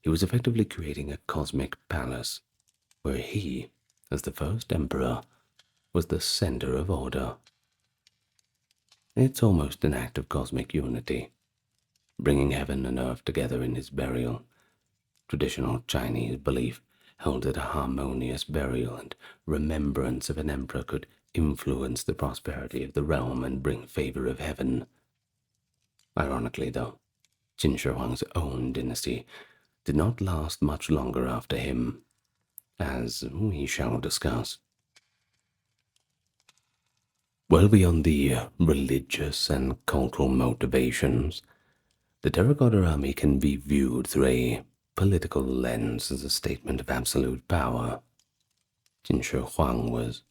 A: he was effectively creating a cosmic palace, where he, as the first emperor, was the center of order. It's almost an act of cosmic unity, bringing heaven and earth together in his burial. Traditional Chinese belief held that a harmonious burial and remembrance of an emperor could influence the prosperity of the realm and bring favor of heaven. Ironically, though, Qin Shi Huang's own dynasty did not last much longer after him, as we shall discuss. Well beyond the religious and cultural motivations, the Terracotta Army can be viewed through a political lens as a statement of absolute power. Qin Shi Huang was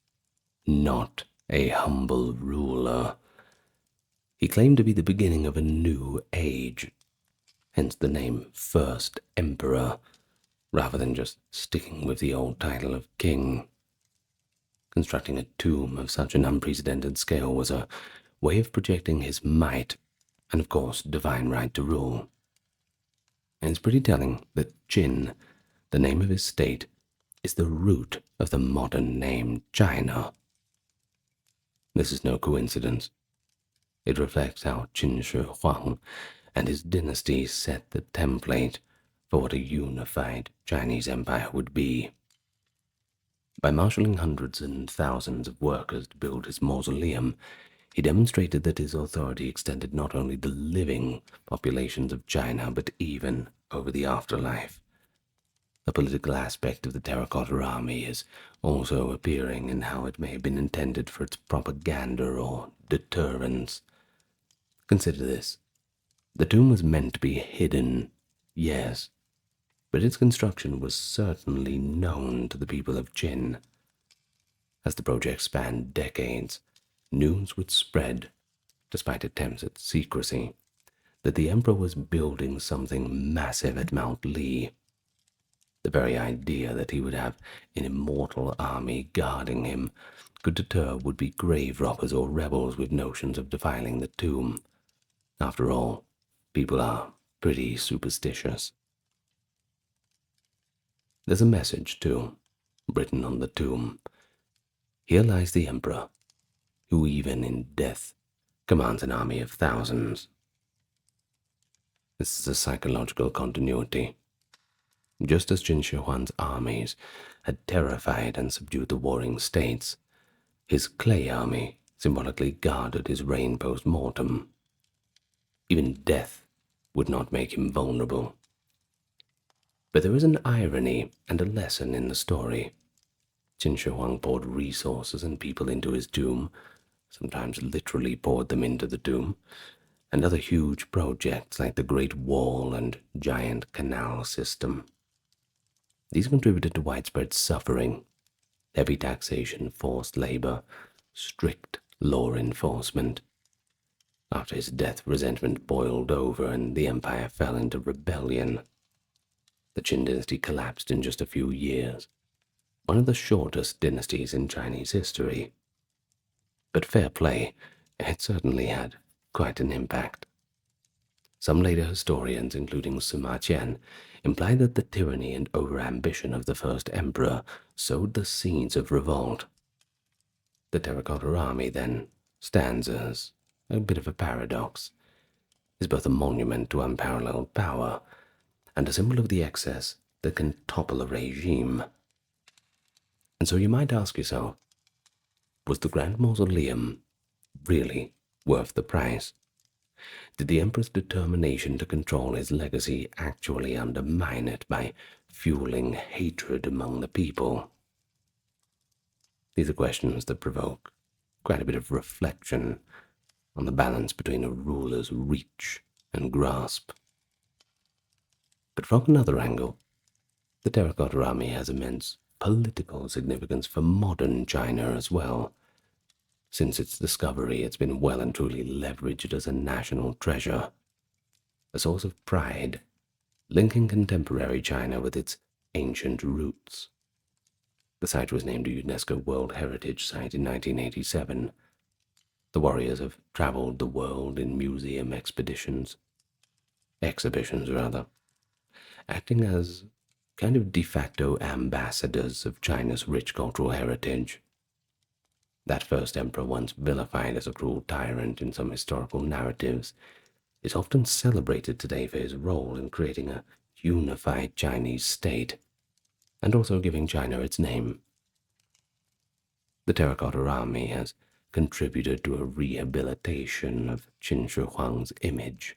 A: not a humble ruler. He claimed to be the beginning of a new age, hence the name First Emperor, rather than just sticking with the old title of king. Constructing a tomb of such an unprecedented scale was a way of projecting his might and, of course, divine right to rule. And it's pretty telling that Qin, the name of his state, is the root of the modern name China. This is no coincidence. It reflects how Qin Shi Huang and his dynasty set the template for what a unified Chinese empire would be. By marshalling hundreds and thousands of workers to build his mausoleum, he demonstrated that his authority extended not only the living populations of China, but even over the afterlife. The political aspect of the Terracotta Army is also appearing in how it may have been intended for its propaganda or deterrence. Consider this. The tomb was meant to be hidden, yes, but its construction was certainly known to the people of Qin. As the project spanned decades, news would spread, despite attempts at secrecy, that the emperor was building something massive at Mount Li. The very idea that he would have an immortal army guarding him could deter would-be grave robbers or rebels with notions of defiling the tomb. After all, people are pretty superstitious. There's a message, too, written on the tomb. Here lies the emperor, who even in death commands an army of thousands. This is a psychological continuity. Just as Qin Shi Huang's armies had terrified and subdued the warring states, his clay army symbolically guarded his reign post-mortem. Even death would not make him vulnerable. But there is an irony and a lesson in the story. Qin Shi Huang poured resources and people into his tomb, sometimes literally poured them into the tomb, and other huge projects like the Great Wall and giant canal system. These contributed to widespread suffering, heavy taxation, forced labor, strict law enforcement. After his death, resentment boiled over and the empire fell into rebellion. The Qin dynasty collapsed in just a few years, one of the shortest dynasties in Chinese history. But fair play, it certainly had quite an impact. Some later historians, including Sima Qian, imply that the tyranny and overambition of the first emperor sowed the seeds of revolt. The Terracotta Army, then, stands as a bit of a paradox, is both a monument to unparalleled power and a symbol of the excess that can topple a regime. And so you might ask yourself, was the Grand Mausoleum really worth the price? did the emperor's determination to control his legacy actually undermine it by fueling hatred among the people? These are questions that provoke quite a bit of reflection on the balance between a ruler's reach and grasp. But from another angle, the Terracotta Army has immense political significance for modern China as well. Since its discovery, it's been well and truly leveraged as a national treasure, a source of pride, linking contemporary China with its ancient roots. The site was named a UNESCO World Heritage Site in 1987. The Warriors have traveled the world in museum exhibitions, acting as kind of de facto ambassadors of China's rich cultural heritage. That first emperor, once vilified as a cruel tyrant in some historical narratives, is often celebrated today for his role in creating a unified Chinese state, and also giving China its name. The Terracotta Army has contributed to a rehabilitation of Qin Shi Huang's image.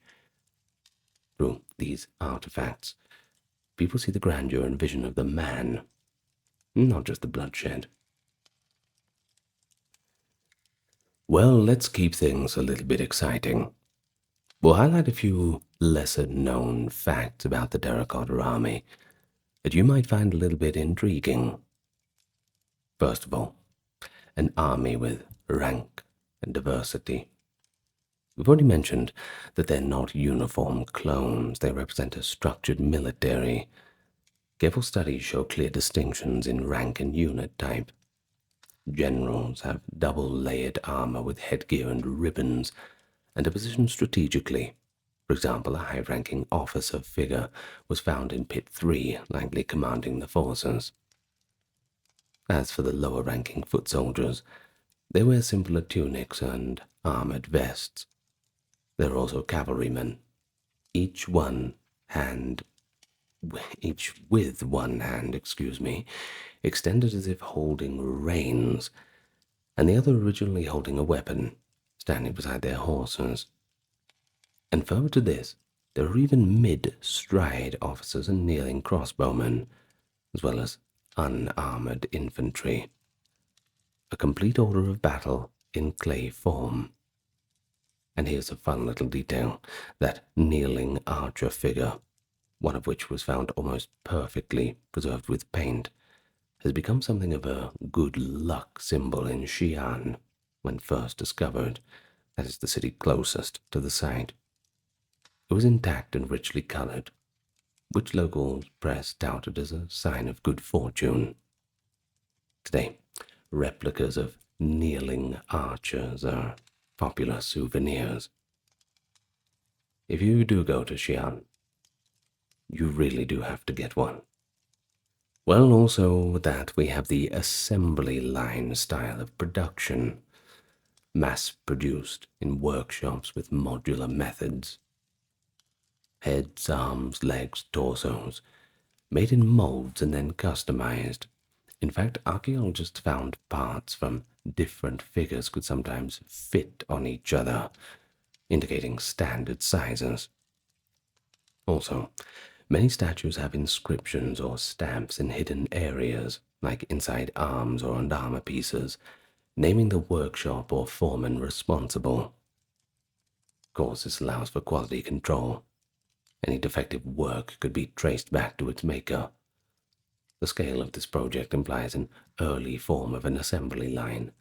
A: Through these artifacts, people see the grandeur and vision of the man, not just the bloodshed. Well, let's keep things a little bit exciting. We'll highlight a few lesser-known facts about the Terracotta Army that you might find a little bit intriguing. First of all, an army with rank and diversity. We've already mentioned that they're not uniform clones. They represent a structured military. Careful studies show clear distinctions in rank and unit type. Generals have double-layered armor with headgear and ribbons, and are positioned strategically. For example, a high-ranking officer figure was found in Pit 3, likely commanding the forces. As for the lower-ranking foot soldiers, they wear simpler tunics and armored vests. There are also cavalrymen, each with one hand, extended as if holding reins, and the other originally holding a weapon, standing beside their horses. And further to this, there are even mid-stride officers and kneeling crossbowmen, as well as unarmored infantry. A complete order of battle in clay form. And here's a fun little detail. That kneeling archer figure, one of which was found almost perfectly preserved with paint, has become something of a good luck symbol in Xi'an when first discovered. That is the city closest to the site. It was intact and richly colored, which local press touted as a sign of good fortune. Today, replicas of kneeling archers are popular souvenirs. If you do go to Xi'an, you really do have to get one. Well, also with that, we have the assembly line style of production, mass-produced in workshops with modular methods. Heads, arms, legs, torsos, made in molds and then customized. In fact, archaeologists found parts from different figures could sometimes fit on each other, indicating standard sizes. Also, many statues have inscriptions or stamps in hidden areas, like inside arms or on armor pieces, naming the workshop or foreman responsible. Of course, this allows for quality control. Any defective work could be traced back to its maker. The scale of this project implies an early form of an assembly line,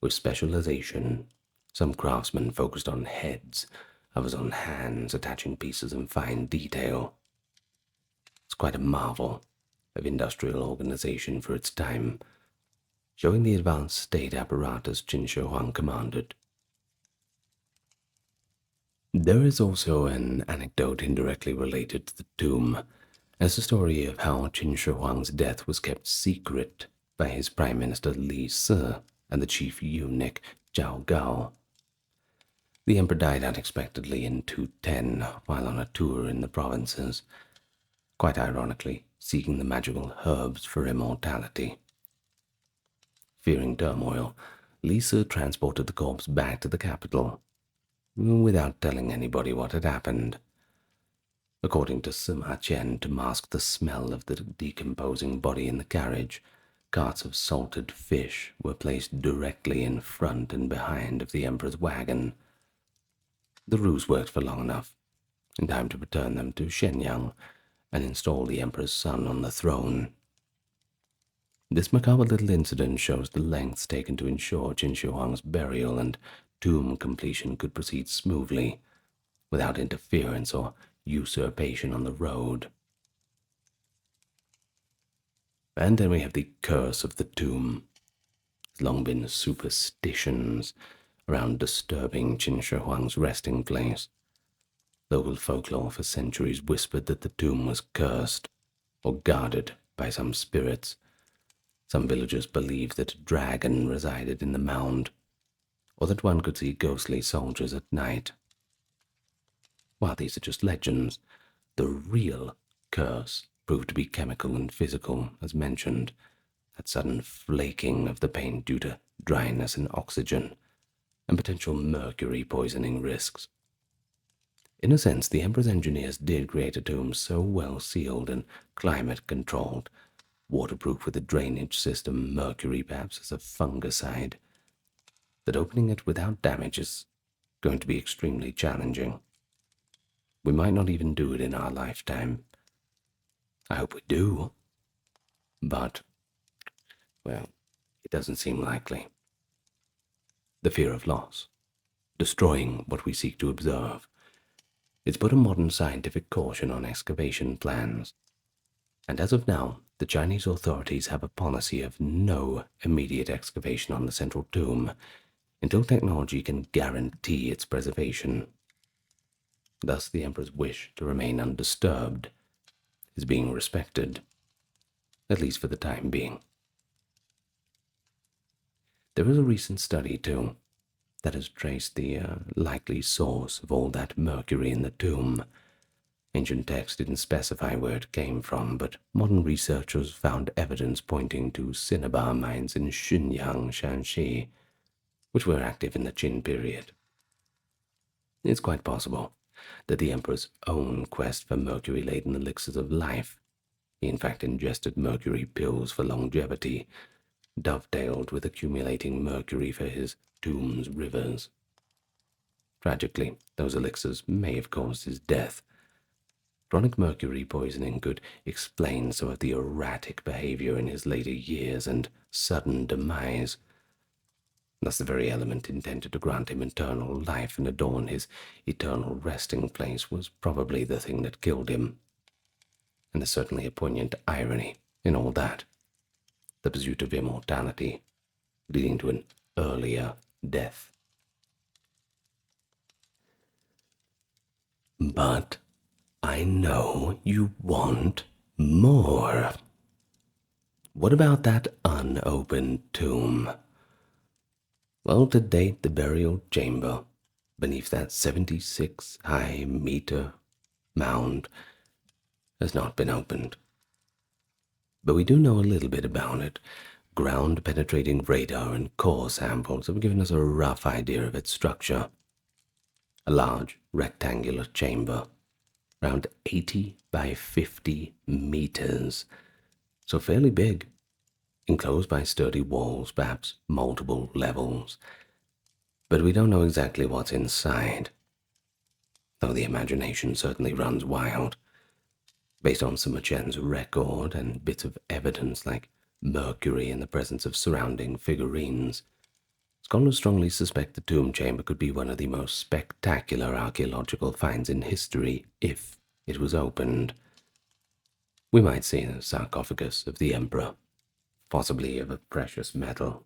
A: with specialization. Some craftsmen focused on heads, others on hands, attaching pieces in fine detail. It's quite a marvel of industrial organization for its time, showing the advanced state apparatus Qin Shi Huang commanded. There is also an anecdote indirectly related to the tomb, as the story of how Qin Shi Huang's death was kept secret by his Prime Minister Li Si and the chief eunuch Zhao Gao. The emperor died unexpectedly in 210 while on a tour in the provinces, quite ironically seeking the magical herbs for immortality. Fearing turmoil, Li Si transported the corpse back to the capital. without telling anybody what had happened. According to Sima Qian, to mask the smell of the decomposing body in the carriage, carts of salted fish were placed directly in front and behind of the emperor's wagon. The ruse worked for long enough, in time to return them to Shenyang and install the emperor's son on the throne. This macabre little incident shows the lengths taken to ensure Qin Shi Huang's burial and tomb completion could proceed smoothly, without interference or usurpation on the road. And then we have the curse of the tomb. There's long been superstitions around disturbing Qin Shi Huang's resting place. Local folklore for centuries whispered that the tomb was cursed or guarded by some spirits. Some villagers believed that a dragon resided in the mound, or that one could see ghostly soldiers at night. While these are just legends, the real curse proved to be chemical and physical, as mentioned, that sudden flaking of the paint due to dryness and oxygen, and potential mercury poisoning risks. In a sense, the emperor's engineers did create a tomb so well sealed and climate controlled, waterproof with a drainage system, mercury perhaps as a fungicide, that opening it without damage is going to be extremely challenging. We might not even do it in our lifetime. I hope we do. But, well, it doesn't seem likely. The fear of loss, destroying what we seek to observe, it's but a modern scientific caution on excavation plans. And as of now, the Chinese authorities have a policy of no immediate excavation on the central tomb until technology can guarantee its preservation. Thus, the emperor's wish to remain undisturbed is being respected, at least for the time being. There is a recent study, too, that has traced the likely source of all that mercury in the tomb. Ancient texts didn't specify where it came from, but modern researchers found evidence pointing to cinnabar mines in Xunyang, Shanxi, which were active in the Qin period. It's quite possible that the emperor's own quest for mercury-laden elixirs of life, he in fact ingested mercury pills for longevity, dovetailed with accumulating mercury for his tomb's rivers. Tragically, those elixirs may have caused his death. Chronic mercury poisoning could explain some of the erratic behavior in his later years and sudden demise. Thus the very element intended to grant him eternal life and adorn his eternal resting place was probably the thing that killed him. And there's certainly a poignant irony in all that. The pursuit of immortality, leading to an earlier death. But I know you want more. What about that unopened tomb? Well, to date, the burial chamber beneath that 76-high-meter mound has not been opened. But we do know a little bit about it. Ground-penetrating radar and core samples have given us a rough idea of its structure. A large rectangular chamber, around 80 by 50 meters, so fairly big, enclosed by sturdy walls, perhaps multiple levels. But we don't know exactly what's inside, though the imagination certainly runs wild. Based on Sima Qian's record and bits of evidence like mercury in the presence of surrounding figurines, scholars strongly suspect the tomb chamber could be one of the most spectacular archaeological finds in history if it was opened. We might see a sarcophagus of the emperor, possibly of a precious metal,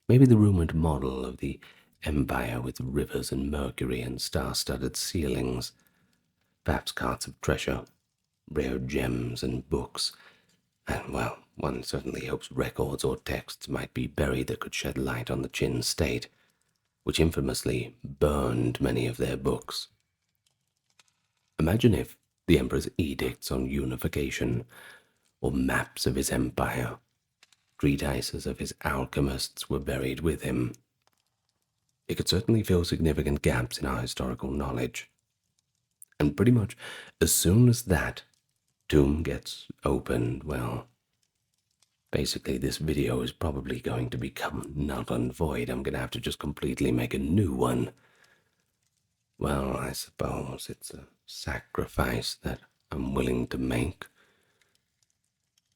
A: maybe the rumored model of the empire with rivers and mercury and star-studded ceilings, perhaps carts of treasure, rare gems and books, and, well, one certainly hopes records or texts might be buried that could shed light on the Qin state, which infamously burned many of their books. Imagine if the emperor's edicts on unification, or maps of his empire, treatises of his alchemists were buried with him. it could certainly fill significant gaps in our historical knowledge. And pretty much as soon as that tomb gets opened, well, basically this video is probably going to become null and void. I'm going to have to just completely make a new one. Well, I suppose it's a sacrifice that I'm willing to make.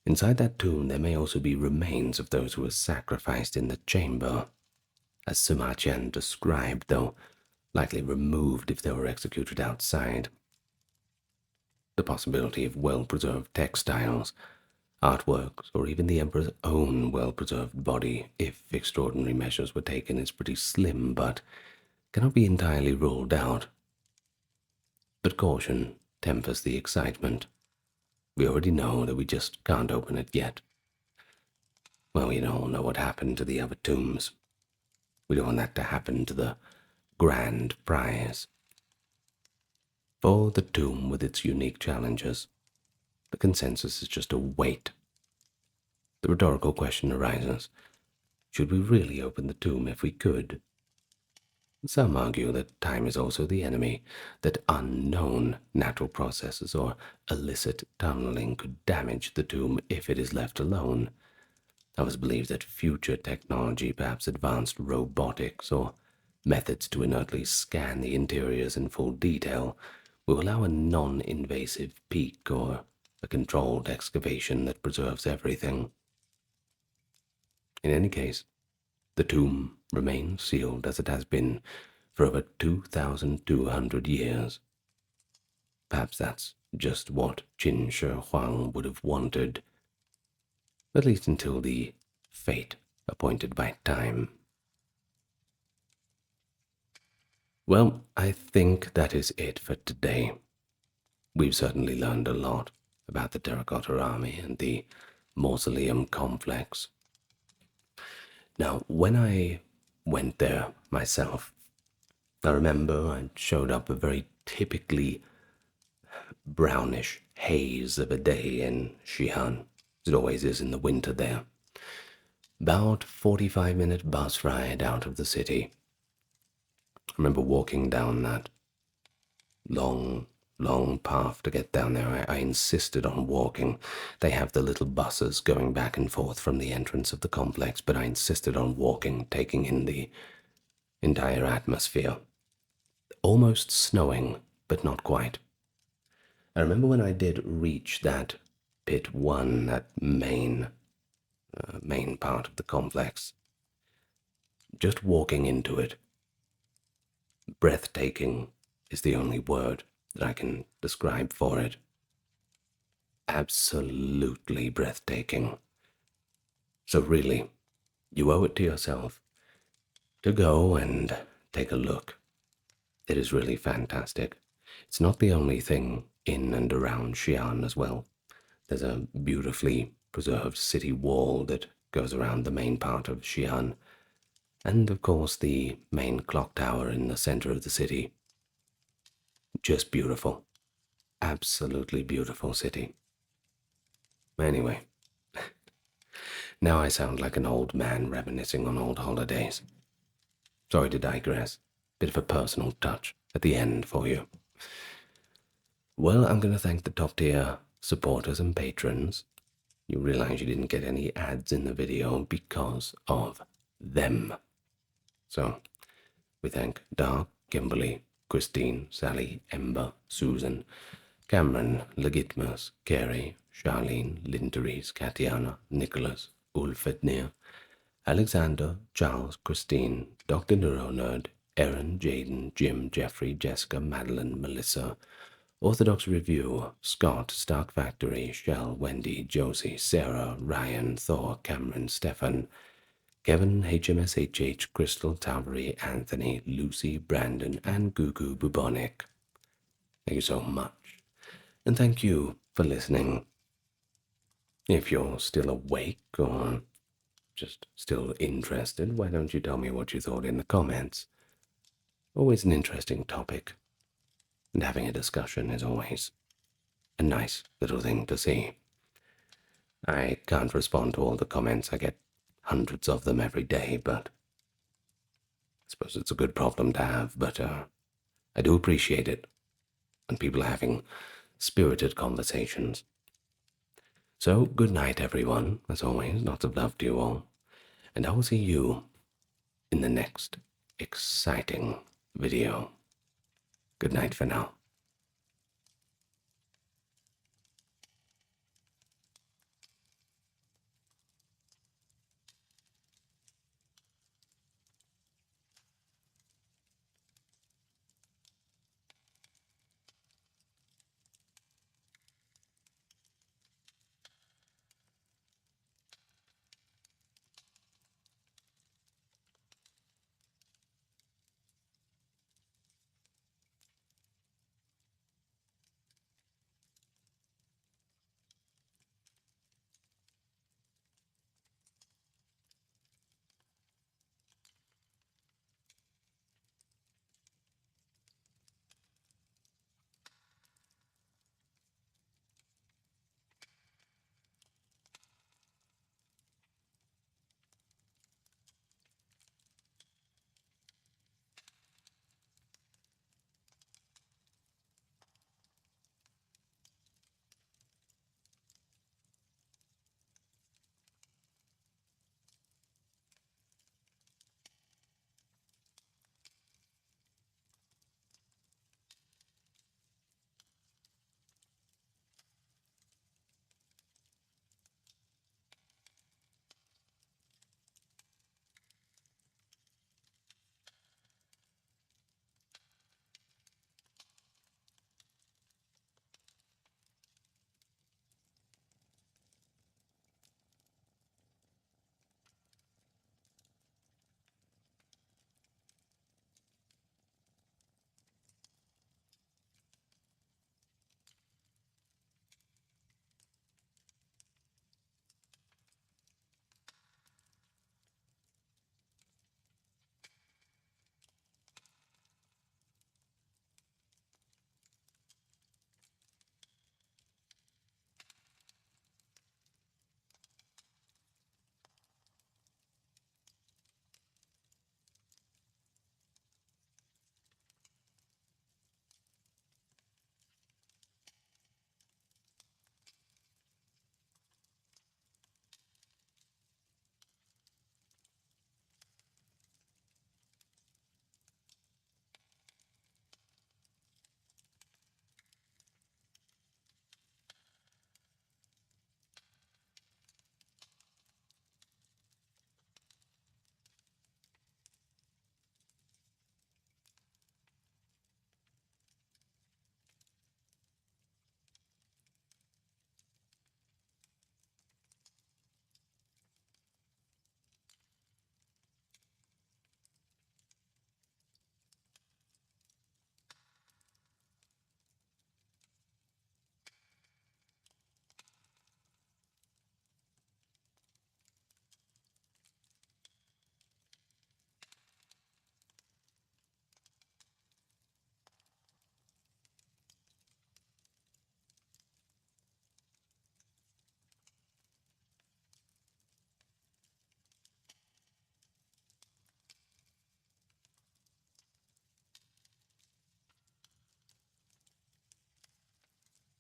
A: Inside that tomb there may also be remains of those who were sacrificed in the chamber, as Sima Qian described, though likely removed if they were executed outside. The possibility of well-preserved textiles, artworks, or even the Emperor's own well-preserved body, if extraordinary measures were taken, is pretty slim, but cannot be entirely ruled out. But caution tempers the excitement. We already know that we just can't open it yet. Well, we all know what happened to the other tombs. We don't want that to happen to the grand prize. For the tomb with its unique challenges, the consensus is just a wait. The rhetorical question arises, should we really open the tomb if we could? Some argue that time is also the enemy, that unknown natural processes or illicit tunneling could damage the tomb if it is left alone. Others believe that future technology, perhaps advanced robotics or methods to inertly scan the interiors in full detail, will allow a non-invasive peek or a controlled excavation that preserves everything. In any case, the tomb remains sealed as it has been for over 2,200 years. Perhaps that's just what Qin Shi Huang would have wanted, at least until the fate appointed by time. Well, I think that is it for today. We've certainly learned a lot about the Terracotta Army and the Mausoleum complex. Now, when I went there myself, I remember I showed up a very typically brownish haze of a day in Xi'an, as it always is in the winter there. About 45-minute bus ride out of the city. I remember walking down that long path to get down there. I insisted on walking. They have the little buses going back and forth from the entrance of the complex, but I insisted on walking, taking in the entire atmosphere. Almost snowing, but not quite. I remember when I did reach that pit 1, that main part of the complex, just walking into it, breathtaking is the only word that I can describe for it. Absolutely breathtaking. So really, you owe it to yourself to go and take a look. It is really fantastic. It's not the only thing in and around Xi'an as well. There's a beautifully preserved city wall that goes around the main part of Xi'an, and of course the main clock tower in the center of the city. Just beautiful. Absolutely beautiful city. Anyway, now I sound like an old man reminiscing on old holidays. Sorry to digress. Bit of a personal touch at the end for you. Well, I'm going to thank the top-tier supporters and patrons. You realize you didn't get any ads in the video because of them. So, we thank Dark, Kimberly, Christine, Sally, Ember, Susan, Cameron, Legitmus, Carrie, Charlene, Linteries, Katiana, Nicholas, Ulfednir, Alexander, Charles, Christine, Dr. Neuronerd, Erin, Jaden, Jim, Jeffrey, Jessica, Madeline, Melissa, Orthodox Review, Scott, Stark Factory, Shell, Wendy, Josie, Sarah, Ryan, Thor, Cameron, Stefan, Kevin, HMSHH, Crystal, Talbury, Anthony, Lucy, Brandon, and Gugu Bubonic. Thank you so much. And thank you for listening. If you're still awake or just still interested, why don't you tell me what you thought in the comments? Always an interesting topic. And having a discussion is always a nice little thing to see. I can't respond to all the comments. I get hundreds of them every day, but suppose it's a good problem to have, but I do appreciate it when people are having spirited conversations. So, good night, everyone. As always, lots of love to you all. And I will see you in the next exciting video. Good night for now.